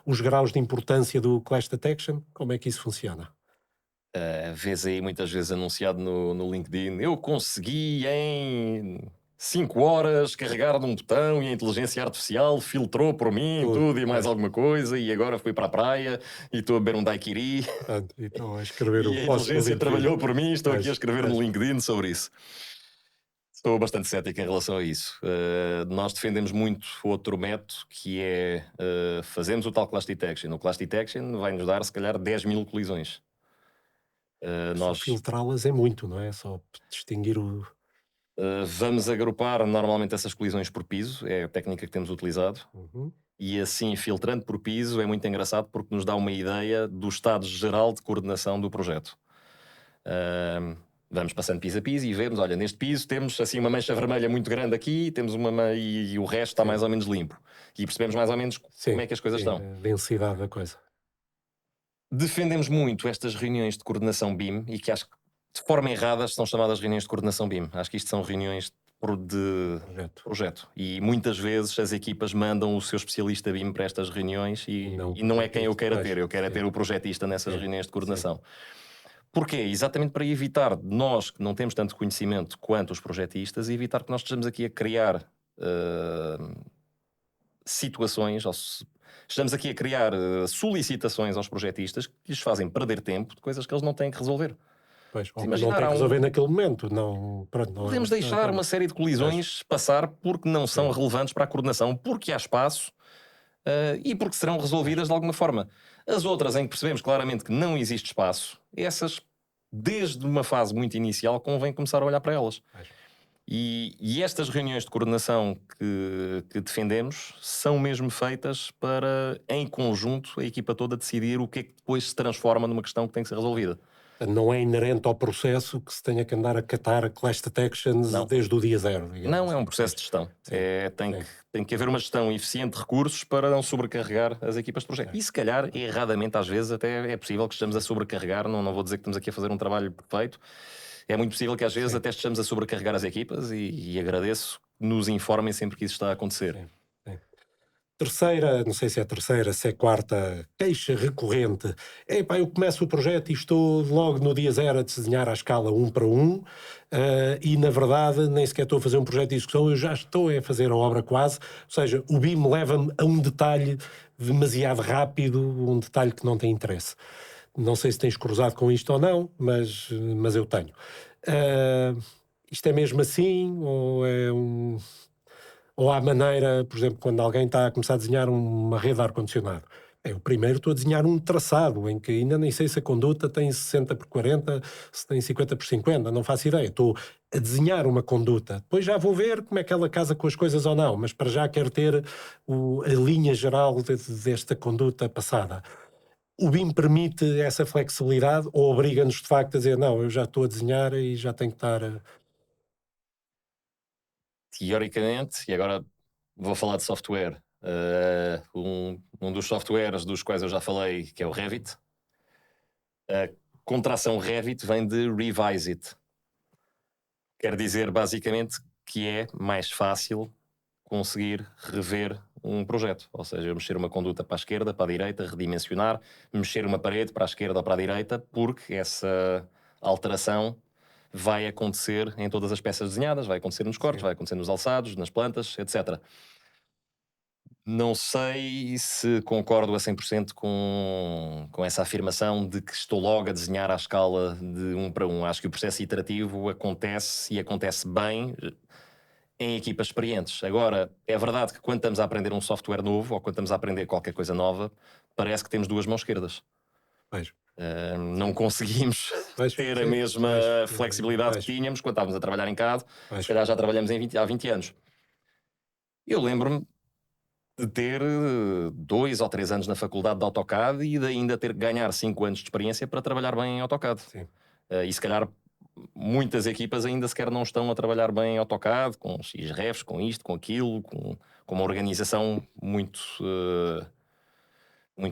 os graus de importância do clash detection? Como é que isso funciona? Vês aí muitas vezes anunciado no LinkedIn, eu consegui em 5 horas carregar num botão e a inteligência artificial filtrou por mim tudo e mais alguma coisa e agora fui para a praia e estou a beber um daiquiri então a escrever e a inteligência trabalhou por mim, estou aqui a escrever no LinkedIn sobre isso. Estou bastante cético em relação a isso. Nós defendemos muito outro método que é fazemos o tal clash detection. O clash detection vai nos dar se calhar 10.000 colisões. Nós filtrá-las é muito, não é? Só distinguir o... Vamos agrupar normalmente essas colisões por piso, é a técnica que temos utilizado, e assim filtrando por piso é muito engraçado porque nos dá uma ideia do estado geral de coordenação do projeto. Vamos passando piso a piso e vemos, olha, neste piso temos assim uma mancha vermelha muito grande aqui, temos e o resto está mais ou menos limpo. E percebemos mais ou menos como é que as coisas estão. A densidade da coisa. Defendemos muito estas reuniões de coordenação BIM e que acho que de forma errada são chamadas reuniões de coordenação BIM. Acho que isto são reuniões de projeto. E muitas vezes as equipas mandam o seu especialista BIM para estas reuniões e não é quem eu quero ter. Eu quero ter o projetista nessas reuniões de coordenação. Porquê? Exatamente para evitar nós, que não temos tanto conhecimento quanto os projetistas, evitar que nós estejamos aqui a criar situações, estamos aqui a criar solicitações aos projetistas que lhes fazem perder tempo de coisas que eles não têm que resolver. Pois, ou que não Imaginar, tem há que um- resolver naquele momento. Não, pronto, não Podemos é, deixar uma série de colisões passar porque não são Sim. relevantes para a coordenação, porque há espaço e porque serão resolvidas de alguma forma. As outras em que percebemos claramente que não existe espaço, essas, desde uma fase muito inicial, convém começar a olhar para elas. Pois. E estas reuniões de coordenação que defendemos são mesmo feitas para, em conjunto, a equipa toda decidir o que é que depois se transforma numa questão que tem que ser resolvida. Não é inerente ao processo que se tenha que andar a catar class detections Não. desde o dia zero. digamos Não, é um assim. processo de gestão. Sim. Tem que haver uma gestão eficiente de recursos para não sobrecarregar as equipas de projeto. E se calhar, erradamente, às vezes, até é possível que estejamos a sobrecarregar. Não vou dizer que estamos aqui a fazer um trabalho perfeito. É muito possível que às vezes até estejamos a sobrecarregar as equipas e agradeço que nos informem sempre que isso está a acontecer. Sim. Terceira, não sei se é terceira, se é quarta, queixa recorrente. Epá, eu começo o projeto e estou logo no dia zero a desenhar à escala 1 para 1 e na verdade nem sequer estou a fazer um projeto de execução, eu já estou a fazer a obra quase, ou seja, o BIM leva-me a um detalhe demasiado rápido, um detalhe que não tem interesse. Não sei se tens cruzado com isto ou não, mas eu tenho. Isto é mesmo assim ou é um... Ou há maneira, por exemplo, quando alguém está a começar a desenhar uma rede de ar-condicionado. Eu primeiro estou a desenhar um traçado, em que ainda nem sei se a conduta tem 60 por 40, se tem 50 por 50, não faço ideia. Estou a desenhar uma conduta. Depois já vou ver como é que ela casa com as coisas ou não, mas para já quero ter a linha geral desta conduta passada. O BIM permite essa flexibilidade ou obriga-nos de facto a dizer não, eu já estou a desenhar e já tenho que estar... Teoricamente, e agora vou falar de software, um dos softwares dos quais eu já falei, que é o Revit. A contração Revit vem de Revise It. Quer dizer, basicamente, que é mais fácil conseguir rever um projeto. Ou seja, mexer uma conduta para a esquerda, para a direita, redimensionar, mexer uma parede para a esquerda ou para a direita, porque essa alteração vai acontecer em todas as peças desenhadas, vai acontecer nos cortes, vai acontecer nos alçados, nas plantas, etc. Não sei se concordo a 100% com essa afirmação de que estou logo a desenhar à escala de 1 para 1. Acho que o processo iterativo acontece e acontece bem em equipas experientes. Agora, é verdade que quando estamos a aprender um software novo ou quando estamos a aprender qualquer coisa nova, parece que temos duas mãos esquerdas. Pois. Não conseguimos ter a mesma flexibilidade que tínhamos quando estávamos a trabalhar em CAD. Se calhar já trabalhamos há 20 anos. Eu lembro-me de ter 2 ou 3 anos na faculdade de AutoCAD e de ainda ter que ganhar 5 anos de experiência para trabalhar bem em AutoCAD. E se calhar muitas equipas ainda sequer não estão a trabalhar bem em AutoCAD, com XREFs, com isto, com aquilo, com uma organização muito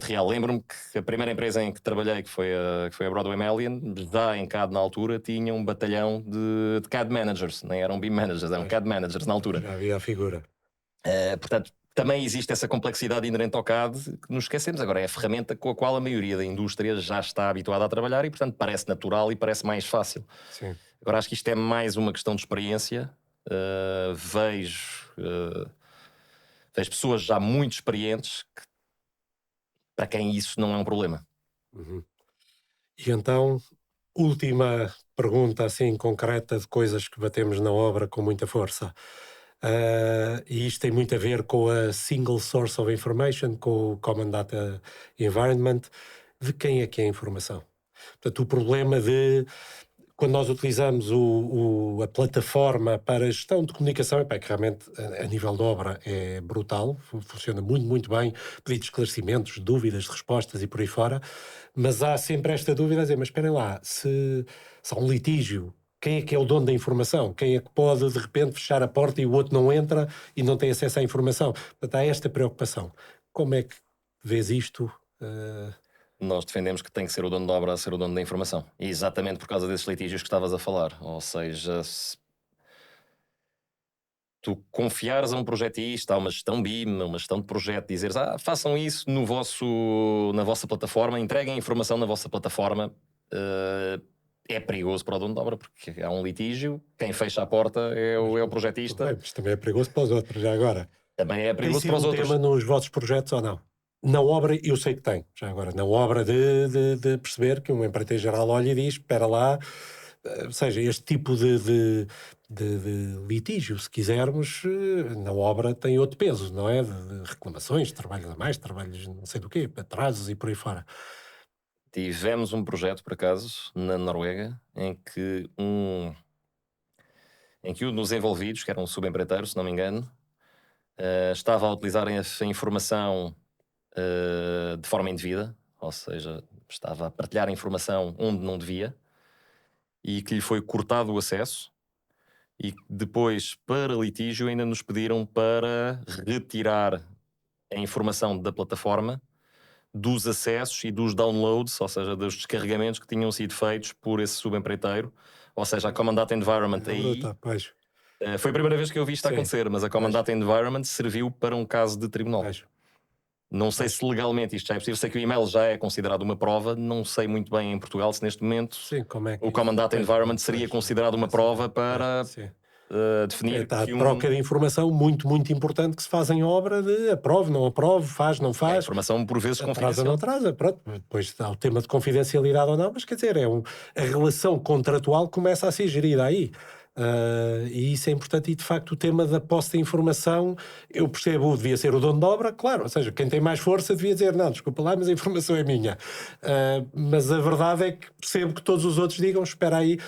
real. Lembro-me que a primeira empresa em que trabalhei, que foi a Broadway Melian, já em CAD na altura, tinha um batalhão de CAD managers, nem eram BIM managers, eram CAD managers na altura. Já havia a figura. Portanto, também existe essa complexidade inerente ao CAD que nos esquecemos. Agora, é a ferramenta com a qual a maioria da indústria já está habituada a trabalhar e, portanto, parece natural e parece mais fácil. Sim. Agora, acho que isto é mais uma questão de experiência. Vejo pessoas já muito experientes para quem isso não é um problema. Uhum. E então, última pergunta assim concreta de coisas que batemos na obra com muita força. E isto tem muito a ver com a Single Source of Information, com o Common Data Environment. De quem é que é a informação? Portanto, o problema de... Quando nós utilizamos a plataforma para a gestão de comunicação, é que realmente a nível de obra é brutal, funciona muito, muito bem, pedidos de esclarecimentos, dúvidas, respostas e por aí fora, mas há sempre esta dúvida a dizer, mas esperem lá, se há um litígio, quem é que é o dono da informação? Quem é que pode, de repente, fechar a porta e o outro não entra e não tem acesso à informação? Portanto, há esta preocupação. Como é que vês isto? Nós defendemos que tem que ser o dono da obra a ser o dono da informação. E exatamente por causa desses litígios que estavas a falar. Ou seja, se tu confiares a um projetista, a uma gestão BIM, a uma gestão de projeto, dizeres, façam isso na vossa plataforma, entreguem a informação na vossa plataforma, é perigoso para o dono de obra, porque há um litígio, quem fecha a porta é o projetista. Bem, mas também é perigoso para os outros, já agora. Também é Tem perigoso sido para os um outros. tema nos vossos projetos ou não? Na obra, eu sei que tem, já agora, na obra de perceber que um empreiteiro geral olha e diz, espera lá, ou seja, este tipo de litígio, se quisermos, na obra tem outro peso, não é? De reclamações, trabalhos a mais, trabalhos não sei do quê, atrasos e por aí fora. Tivemos um projeto, por acaso, na Noruega, em que um dos envolvidos, que era um subempreiteiro, se não me engano, estava a utilizar essa informação de forma indevida, ou seja, estava a partilhar a informação onde não devia, e que lhe foi cortado o acesso, e depois, para litígio, ainda nos pediram para retirar a informação da plataforma, dos acessos e dos downloads, ou seja, dos descarregamentos que tinham sido feitos por esse subempreiteiro. Ou seja, a Common Data Environment É aí brutal, pois, foi a primeira vez que eu vi isto sim, acontecer, mas a Common pois, Data Environment serviu para um caso de tribunal. pois, Não sei pois. se legalmente isto já é possível, sei que o e-mail já é considerado uma prova, não sei muito bem em Portugal se neste momento Sim, como é que o Common isso, Data pois, Environment seria pois, considerado uma não sei, prova pois, para sim. definir Tá, a que troca de informação muito, muito importante que se faz em obra de aprove, não aprove, faz, não é faz, informação por vezes atrasa, não confidencial. atrasa, pronto. Depois há o tema de confidencialidade ou não, mas quer dizer, a relação contratual começa a ser gerida aí. E isso é importante e de facto o tema da posse de informação, eu percebo, devia ser o dono de obra, claro, ou seja, quem tem mais força devia dizer, não, desculpa lá, mas a informação é minha. Mas a verdade é que percebo que todos os outros digam, espera aí,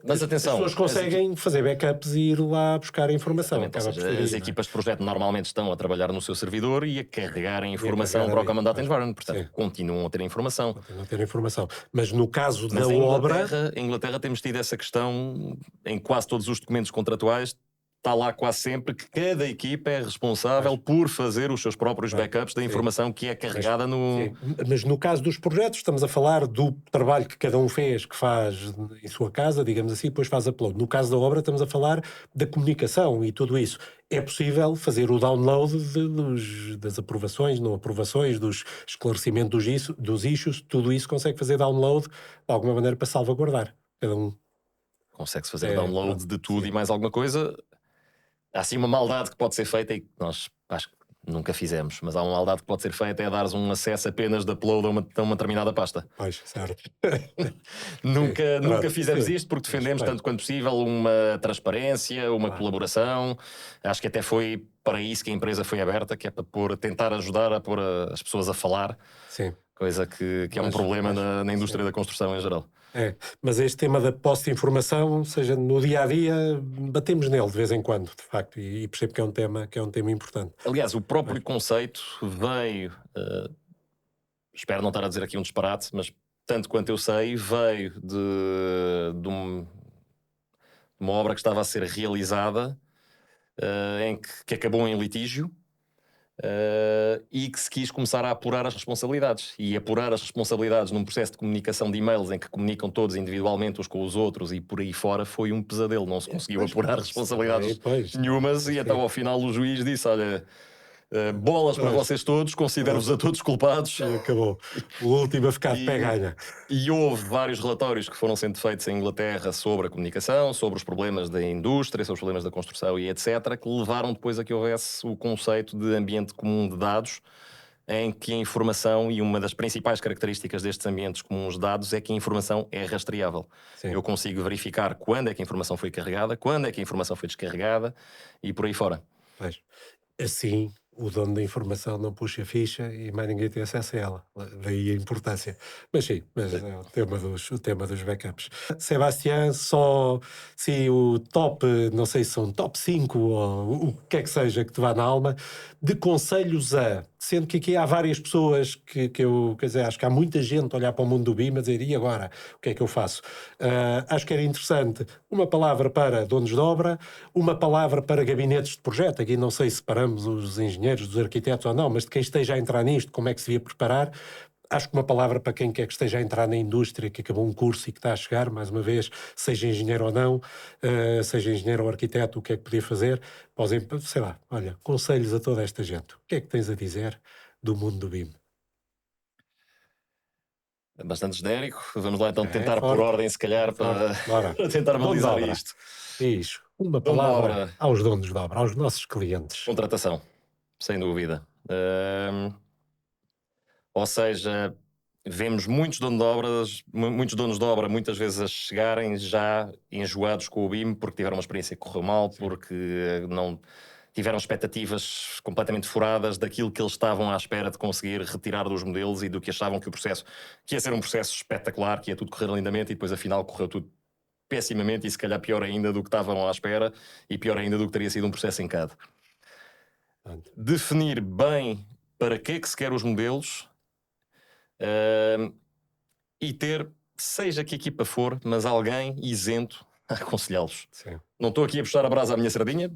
Mas as atenção, pessoas conseguem fazer backups e ir lá buscar a informação, exatamente, ou acaba por ser seja, as aí, não é? equipas de projeto normalmente estão a trabalhar no seu servidor e a carregar a E a informação carregar para o ali, Common Data pois, Environment, portanto, sim, continuam a ter a informação. continua a ter informação. Mas no caso da Mas obra, Em Inglaterra temos tido essa questão em quase todos os documentos contratuais. Está lá quase sempre que cada equipa é responsável pois, por fazer os seus próprios bem, backups da sim. informação que é Mas, carregada no. sim, mas no caso dos projetos, estamos a falar do trabalho que cada um fez, que faz em sua casa, digamos assim, depois faz upload. No caso da obra, estamos a falar da comunicação e tudo isso. É possível fazer o download das aprovações, não aprovações, dos esclarecimentos dos issues, tudo isso consegue fazer download de alguma maneira para salvaguardar. Cada um. Consegue-se fazer É, download pronto, de tudo sim. e mais alguma coisa. Há assim uma maldade que pode ser feita e que nós acho que nunca fizemos, mas há uma maldade que pode ser feita é dares um acesso apenas de upload a uma determinada pasta. Pois, certo. Sim, Nunca pronto, fizemos sim. isto porque Mas, defendemos bem, tanto quanto possível uma transparência, uma claro, colaboração. Acho que até foi para isso que a empresa foi aberta, que é para tentar ajudar a pôr as pessoas a falar, sim. coisa que é um problema na Sim. indústria da construção em geral. É, mas este tema da posse de informação, seja no dia a dia, batemos nele de vez em quando, de facto, e percebo que é um tema importante. Aliás, o Mas, próprio conceito veio, espero não estar a dizer aqui um disparate, mas tanto quanto eu sei, veio de uma obra que estava a ser realizada que acabou em litígio e que se quis começar a apurar as responsabilidades. E apurar as responsabilidades num processo de comunicação de e-mails em que comunicam todos individualmente uns com os outros e por aí fora foi um pesadelo. Não se conseguiu pois, apurar isso também, responsabilidades pois, nenhumas e então sim. ao final o juiz disse, olha, bolas para Pois, vocês todos, considero-vos pronto, a todos culpados. e acabou. O último a ficar de pé E, ganha. e houve vários relatórios que foram sendo feitos em Inglaterra sobre a comunicação, sobre os problemas da indústria, sobre os problemas da construção e etc., que levaram depois a que houvesse o conceito de ambiente comum de dados, em que a informação, e uma das principais características destes ambientes comuns de dados é que a informação é rastreável. Sim, Eu consigo verificar quando é que a informação foi carregada, quando é que a informação foi descarregada e por aí fora. pois. Assim, o dono da informação não puxa a ficha e mais ninguém tem acesso a ela. Daí a importância. Mas sim, mas é o tema dos backups. Sebastião, só se o top, não sei se são top 5 ou o que é que seja que te vá na alma, de conselhos sendo que aqui há várias pessoas que eu, quer dizer, acho que há muita gente a olhar para o mundo do BIM a dizer, e agora? O que é que eu faço? Acho que era interessante uma palavra para donos de obra, uma palavra para gabinetes de projeto. Aqui não sei se separamos os engenheiros dos arquitetos ou não, mas de quem esteja a entrar nisto, como é que se devia preparar. Acho que uma palavra para quem quer que esteja a entrar na indústria, que acabou um curso e que está a chegar, mais uma vez, seja engenheiro ou não, seja engenheiro ou arquiteto, o que é que podia fazer? Sei lá, olha, conselhos a toda esta gente. O que é que tens a dizer do mundo do BIM? É bastante genérico. Vamos lá então tentar forte. por ordem, se calhar, para, Bora. para tentar Dono de balizar obra. isto. Isso. Uma Dono de palavra obra. aos donos de obra, aos nossos clientes. Contratação, sem dúvida. Ou seja, vemos muitos muitos donos de obra muitas vezes a chegarem já enjoados com o BIM porque tiveram uma experiência que correu mal, porque não tiveram expectativas completamente furadas daquilo que eles estavam à espera de conseguir retirar dos modelos e do que achavam que o processo, que ia ser um processo espetacular, que ia tudo correr lindamente, e depois afinal correu tudo pessimamente e se calhar pior ainda do que estavam à espera e pior ainda do que teria sido um processo em CAD. Pronto. Definir bem para que é que se quer os modelos, e ter, seja que equipa for, mas alguém isento a aconselhá-los. Sim. Não estou aqui a puxar a brasa à minha sardinha,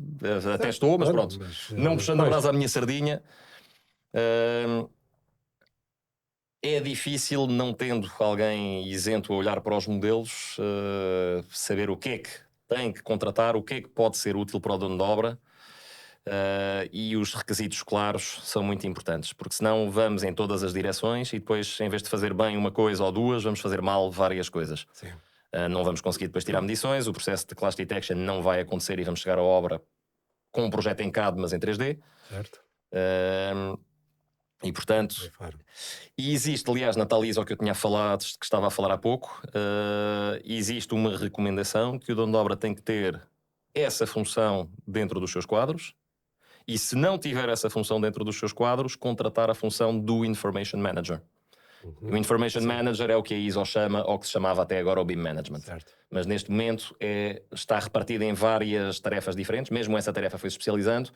até estou, mas Olha, pronto. mas, Não puxando a pois, brasa à minha sardinha, é difícil, não tendo alguém isento a olhar para os modelos, saber o que é que tem que contratar, o que é que pode ser útil para o dono de obra. E os requisitos claros são muito importantes, porque senão vamos em todas as direções e depois, em vez de fazer bem uma coisa ou duas, vamos fazer mal várias coisas. sim. Não vamos conseguir depois tirar medições, o processo de clash detection não vai acontecer e vamos chegar à obra com um projeto em CAD, mas em 3D. Certo. E portanto, Bem faro. e existe, aliás, na tal ISO que eu tinha falado, que estava a falar há pouco, existe uma recomendação que o dono de obra tem que ter essa função dentro dos seus quadros. E se não tiver essa função dentro dos seus quadros, contratar a função do Information Manager. O Information Manager é o que a ISO chama, ou que se chamava até agora o BIM Management. Certo. Mas neste momento está repartido em várias tarefas diferentes, mesmo essa tarefa foi especializando,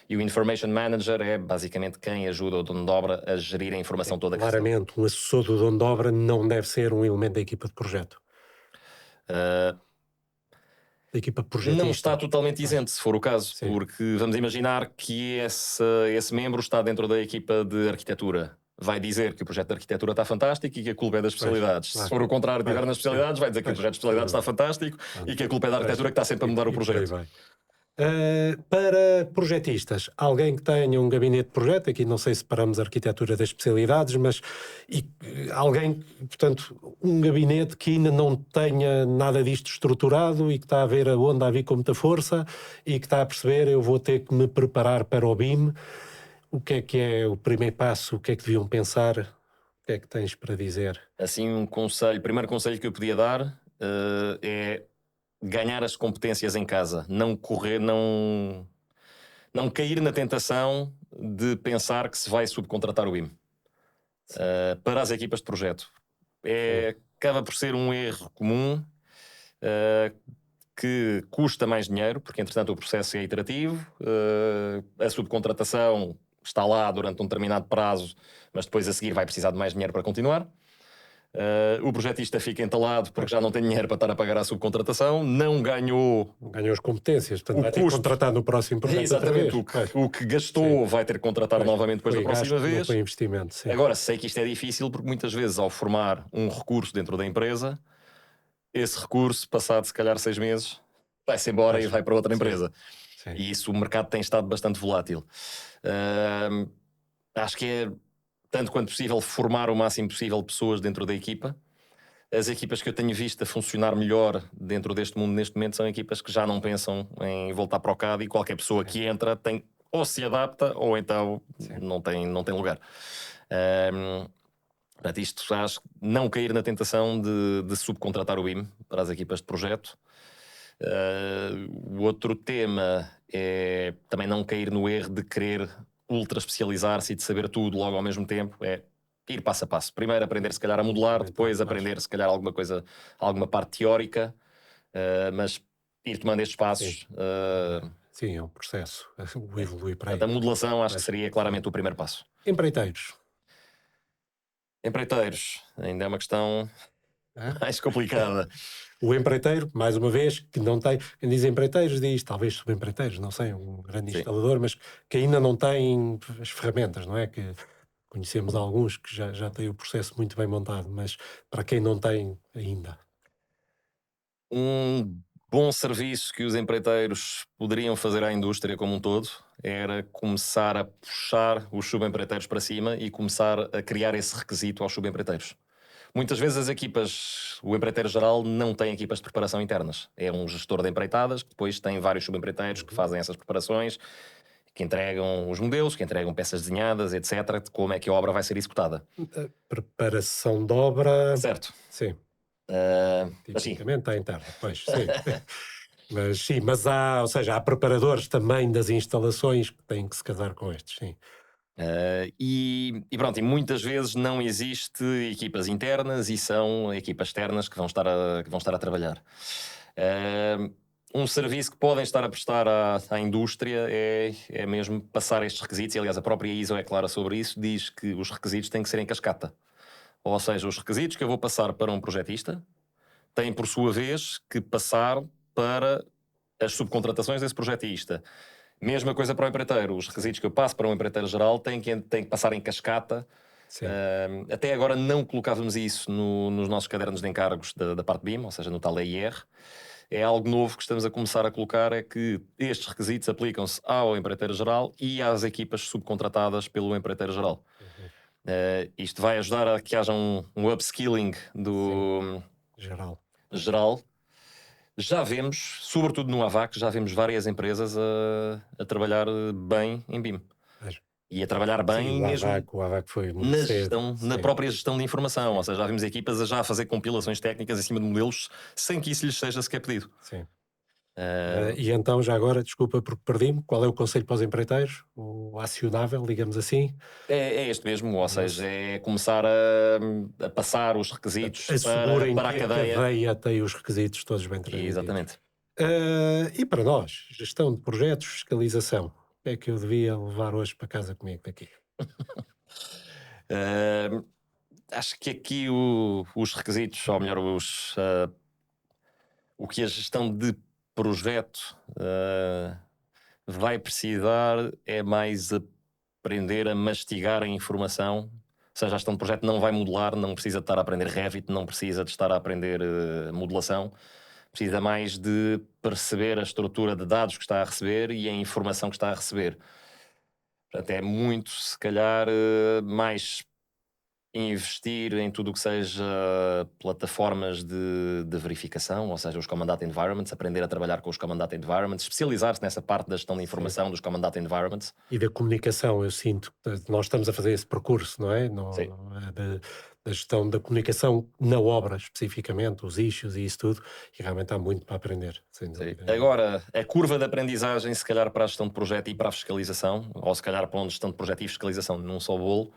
e o Information Manager é basicamente quem ajuda o dono de obra a gerir a informação toda que recebe. Claramente, um assessor do dono de obra não deve ser um elemento da equipa de projeto. Da equipa projetista. Não está totalmente isento, se for o caso, Sim. porque vamos imaginar que esse membro está dentro da equipa de arquitetura. Vai dizer que o projeto de arquitetura está fantástico e que a culpa é das especialidades. Claro. Se for o contrário, estiver nas especialidades, vai dizer que o projeto de especialidades está fantástico e que a culpa é da arquitetura que está sempre a mudar o projeto. Para projetistas, alguém que tenha um gabinete de projeto, aqui não sei se separamos a arquitetura das especialidades, mas alguém, portanto, um gabinete que ainda não tenha nada disto estruturado e que está a ver a onda a vir com muita força e que está a perceber, eu vou ter que me preparar para o BIM. O que é o primeiro passo? O que é que deviam pensar? O que é que tens para dizer? Assim, o primeiro conselho que eu podia dar é ganhar as competências em casa, não cair na tentação de pensar que se vai subcontratar o BIM para as equipas de projeto. Acaba por ser um erro comum que custa mais dinheiro, porque entretanto o processo é iterativo, a subcontratação está lá durante um determinado prazo, mas depois a seguir vai precisar de mais dinheiro para continuar. O projetista fica entalado porque já não tem dinheiro para estar a pagar a subcontratação, não ganhou as competências, portanto vai ter que contratar no próximo projeto. Exatamente, o que gastou vai ter que contratar novamente depois da próxima vez. Foi investimento, sim. Agora, sei que isto é difícil porque muitas vezes ao formar um recurso dentro da empresa, esse recurso, passado se calhar 6 meses, vai-se embora e vai para outra empresa. Sim. E isso, o mercado tem estado bastante volátil. Acho que é, tanto quanto possível, formar o máximo possível pessoas dentro da equipa. As equipas que eu tenho visto a funcionar melhor dentro deste mundo neste momento são equipas que já não pensam em voltar para o CAD e qualquer pessoa que entra tem, ou se adapta ou então não tem lugar. Portanto, isto acho que não cair na tentação de subcontratar o BIM para as equipas de projeto. O outro tema é também não cair no erro de querer ultra especializar-se e de saber tudo logo ao mesmo tempo. É ir passo a passo. Primeiro aprender se calhar a modelar, depois aprender se calhar alguma coisa, alguma parte teórica, mas ir tomando estes passos. Sim, é um processo. O evoluir para aí. A modelação acho que seria claramente o primeiro passo. Empreiteiros, ainda é uma questão mais complicada. O empreiteiro, mais uma vez, que não tem... Quem diz empreiteiros diz, talvez subempreiteiros, não sei, um grande instalador, mas que ainda não tem as ferramentas, não é? Que conhecemos alguns que já têm o processo muito bem montado, mas para quem não tem ainda. Um bom serviço que os empreiteiros poderiam fazer à indústria como um todo era começar a puxar os subempreiteiros para cima e começar a criar esse requisito aos subempreiteiros. Muitas vezes as equipas, o empreiteiro geral não tem equipas de preparação internas. É um gestor de empreitadas que depois tem vários subempreiteiros que fazem essas preparações, que entregam os modelos, que entregam peças desenhadas, etc., de como é que a obra vai ser executada. A preparação de obra, Certo. sim, Mas sim, tipicamente está interna, pois, sim. Mas sim, mas há, ou seja, há preparadores também das instalações que têm que se casar com estes, sim. e pronto, e muitas vezes não existe equipas internas e são equipas externas que vão estar a trabalhar. Um serviço que podem estar a prestar à indústria é mesmo passar estes requisitos, e aliás a própria ISO é clara sobre isso, diz que os requisitos têm que ser em cascata. Ou seja, os requisitos que eu vou passar para um projetista têm por sua vez que passar para as subcontratações desse projetista. Mesma coisa para o empreiteiro. Os requisitos que eu passo para um empreiteiro geral têm que passar em cascata. Sim. Até agora não colocávamos isso nos nossos cadernos de encargos da parte BIM, ou seja, no tal EIR. É algo novo que estamos a começar a colocar, é que estes requisitos aplicam-se ao empreiteiro geral e às equipas subcontratadas pelo empreiteiro geral. Isto vai ajudar a que haja um upskilling do geral. Já vemos, sobretudo no AVAC, já vemos várias empresas a trabalhar bem em BIM. Mas, E a trabalhar bem sim, mesmo o AVAC foi muito na cedo, gestão, na sim. própria gestão de informação. Ou seja, já vimos equipas a já fazer compilações técnicas em cima de modelos sem que isso lhes seja sequer pedido. Sim. E então, já agora, desculpa porque perdi-me, qual é o conselho para os empreiteiros? O acionável, digamos assim? É este mesmo, ou seja, é começar a passar os requisitos Assegurem para a que cadeia. a cadeia tem os requisitos todos bem transmitidos. Exatamente. E para nós, gestão de projetos, fiscalização, o que é que eu devia levar hoje para casa comigo daqui? Acho que aqui os requisitos, ou melhor, o que a gestão de projeto vai precisar é mais aprender a mastigar a informação. Ou seja, a gestão de projeto não vai modelar, não precisa de estar a aprender Revit, não precisa de estar a aprender modelação. Precisa mais de perceber a estrutura de dados que está a receber e a informação que está a receber. Portanto, é muito, se calhar, mais investir em tudo o que seja plataformas de verificação, ou seja, os Common Data Environments, aprender a trabalhar com os Common Data Environments, especializar-se nessa parte da gestão de informação dos Common Data Environments. E da comunicação, eu sinto que nós estamos a fazer esse percurso, não é? Sim. Da gestão da comunicação na obra, especificamente, os issues e isso tudo, e realmente há muito para aprender, sem dúvida. Agora, a curva de aprendizagem, se calhar para a gestão de projeto e para a fiscalização, ou se calhar para onde gestão de projeto e fiscalização num só bolo,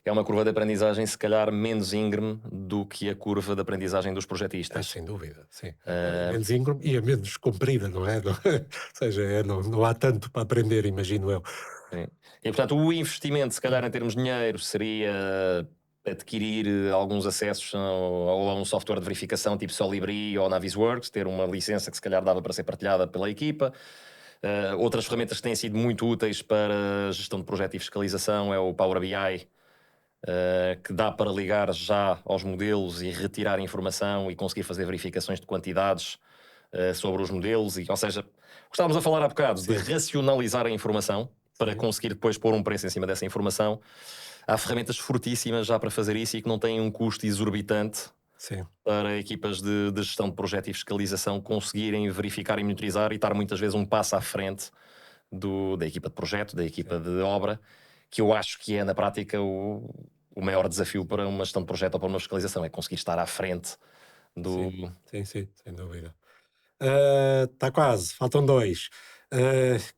é uma curva de aprendizagem, se calhar, menos íngreme do que a curva de aprendizem dos projetistas. Sem dúvida, sim. Menos íngreme e a menos comprida, não é? Ou seja, não há tanto para aprender, imagino eu. Sim. E, portanto, o investimento, se calhar, em termos de dinheiro, seria adquirir alguns acessos a um software de verificação tipo Solibri ou Navisworks, ter uma licença que se calhar dava para ser partilhada pela equipa. Outras ferramentas que têm sido muito úteis para gestão de projeto e fiscalização é o Power BI, que dá para ligar já aos modelos e retirar informação e conseguir fazer verificações de quantidades sobre os modelos. Ou seja, o que estávamos a falar há bocado, de racionalizar a informação para conseguir depois pôr um preço em cima dessa informação. Há ferramentas fortíssimas já para fazer isso e que não têm um custo exorbitante para equipas de gestão de projeto e fiscalização conseguirem verificar e monitorizar e estar muitas vezes um passo à frente da equipa de projeto, da equipa de obra, que eu acho que é na prática o maior desafio para uma gestão de projeto ou para uma fiscalização, é conseguir estar à frente do... Sim, sem dúvida. Está quase, faltam 2.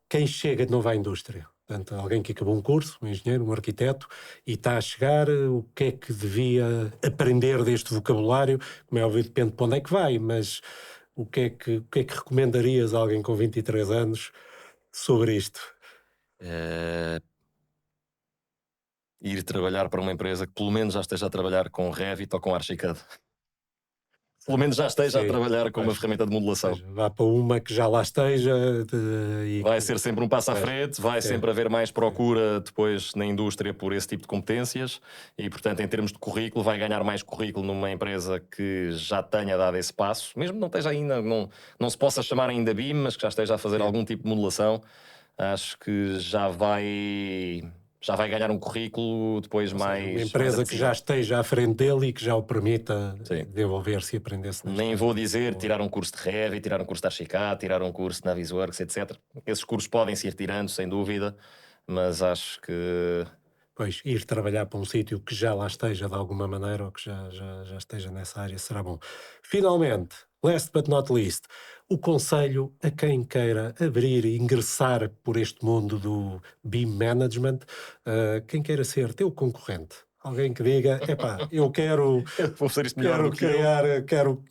Quem chega de novo à indústria? Portanto, alguém que acabou um curso, um engenheiro, um arquiteto, e está a chegar, o que é que devia aprender deste vocabulário? Como é óbvio, depende de onde é que vai, mas o que é que recomendarias a alguém com 23 anos sobre isto? Ir trabalhar para uma empresa que pelo menos já esteja a trabalhar com Revit ou com Archicad. Pelo menos já esteja a trabalhar com uma ferramenta de modelação. Vá para uma que já lá esteja. Vai ser sempre um passo à frente, vai sempre haver mais procura depois na indústria por esse tipo de competências e, portanto, em termos de currículo, vai ganhar mais currículo numa empresa que já tenha dado esse passo, mesmo que não esteja ainda, não se possa chamar ainda BIM, mas que já esteja a fazer algum tipo de modelação. Acho que já vai já vai ganhar um currículo depois Ou seja, mais. uma empresa mais que já esteja à frente dele e que já o permita Sim. desenvolver-se e aprender-se. Nem vou dizer tirar um curso de Revit, tirar um curso de Archicad, tirar um curso de Navisworks, etc. Esses cursos podem se ir tirando, sem dúvida, mas acho que. Pois, ir trabalhar para um sítio que já lá esteja de alguma maneira ou que já esteja nessa área será bom. Finalmente, last but not least, o conselho a quem queira abrir e ingressar por este mundo do BIM Management, quem queira ser teu concorrente. Alguém que diga, epá, eu quero Vou fazer isto melhor do que eu.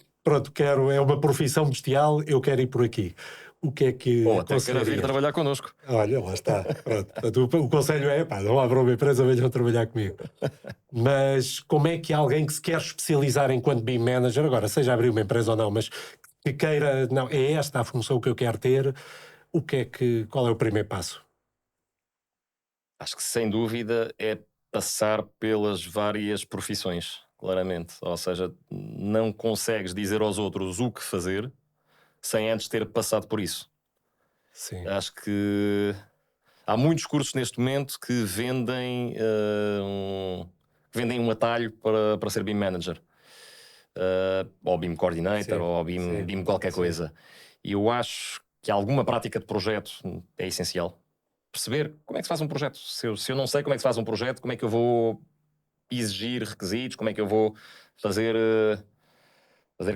quero, é uma profissão bestial, eu quero ir por aqui. O que é que Ou até queira vir aconselharias? trabalhar connosco. Olha, lá está. Pronto. Portanto, o conselho é, pá, não abram uma empresa, venham trabalhar comigo. Mas como é que alguém que se quer especializar enquanto BIM Manager, agora, seja abrir uma empresa ou não, mas que queira, não, é esta a função que eu quero ter, qual é o primeiro passo? Acho que sem dúvida é passar pelas várias profissões, claramente. Ou seja, não consegues dizer aos outros o que fazer sem antes ter passado por isso. Sim. Acho que há muitos cursos neste momento que vendem um atalho para ser BIM Manager. Ou BIM Coordinator, Sim, ou sim, BIM qualquer sim. coisa. E eu acho que alguma prática de projeto é essencial. Perceber como é que se faz um projeto. Se eu não sei como é que se faz um projeto, como é que eu vou exigir requisitos, como é que eu vou fazer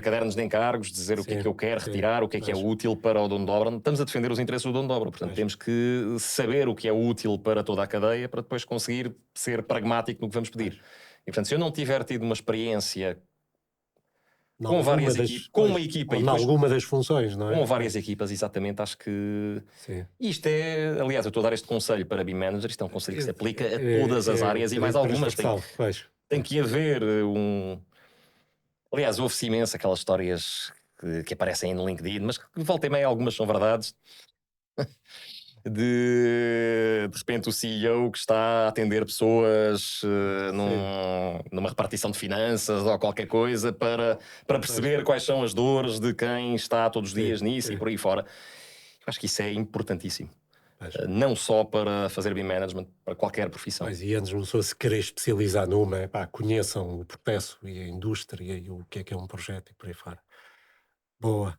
cadernos de encargos, dizer o que é que eu quero sim, retirar, o que é pois. útil para o dono de obra. Estamos a defender os interesses do dono de obra, portanto Pois. temos que saber o que é útil para toda a cadeia para depois conseguir ser pragmático no que vamos pedir. E portanto, se eu não tiver tido uma experiência com várias equipas, com uma equipa ou e em depois alguma das funções, não é? com várias equipas, exatamente, acho que Sim. isto é, aliás, eu estou a dar este conselho para BIM Manager, isto é um conselho que se aplica a todas as áreas e mais algumas. Tem que haver aliás, ouve-se imenso aquelas histórias que aparecem no LinkedIn, mas que volta e meia algumas são verdades. De repente o CEO que está a atender pessoas numa repartição de finanças ou qualquer coisa para perceber quais são as dores de quem está todos os dias nisso e por aí fora. Eu acho que isso é importantíssimo. Não só para fazer BIM Management, para qualquer profissão. Pois, e antes de uma pessoa se querer especializar numa, pá, conheçam o processo e a indústria e o que é um projeto e por aí fora. Boa.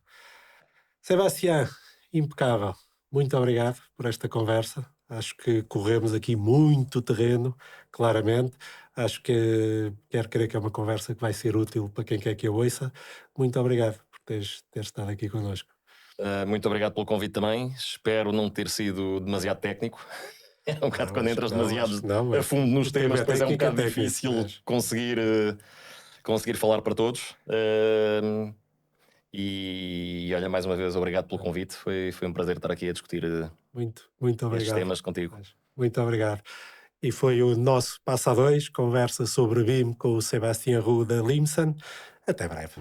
Sebastião, impecável. Muito obrigado por esta conversa. Acho que corremos aqui muito terreno, claramente. Acho que quero crer que é uma conversa que vai ser útil para quem quer que a ouça. Muito obrigado por teres estado aqui connosco. Muito obrigado pelo convite também. Espero não ter sido demasiado técnico. É um bocado quando entras demasiado a fundo nos temas, depois é um bocado difícil conseguir falar para todos. E olha, mais uma vez, obrigado pelo convite. Foi um prazer estar aqui a discutir muito estes obrigado. temas contigo. Muito obrigado. E foi o nosso Passo a 2, conversa sobre BIM com o Sebastião Roux da Limson. Até breve.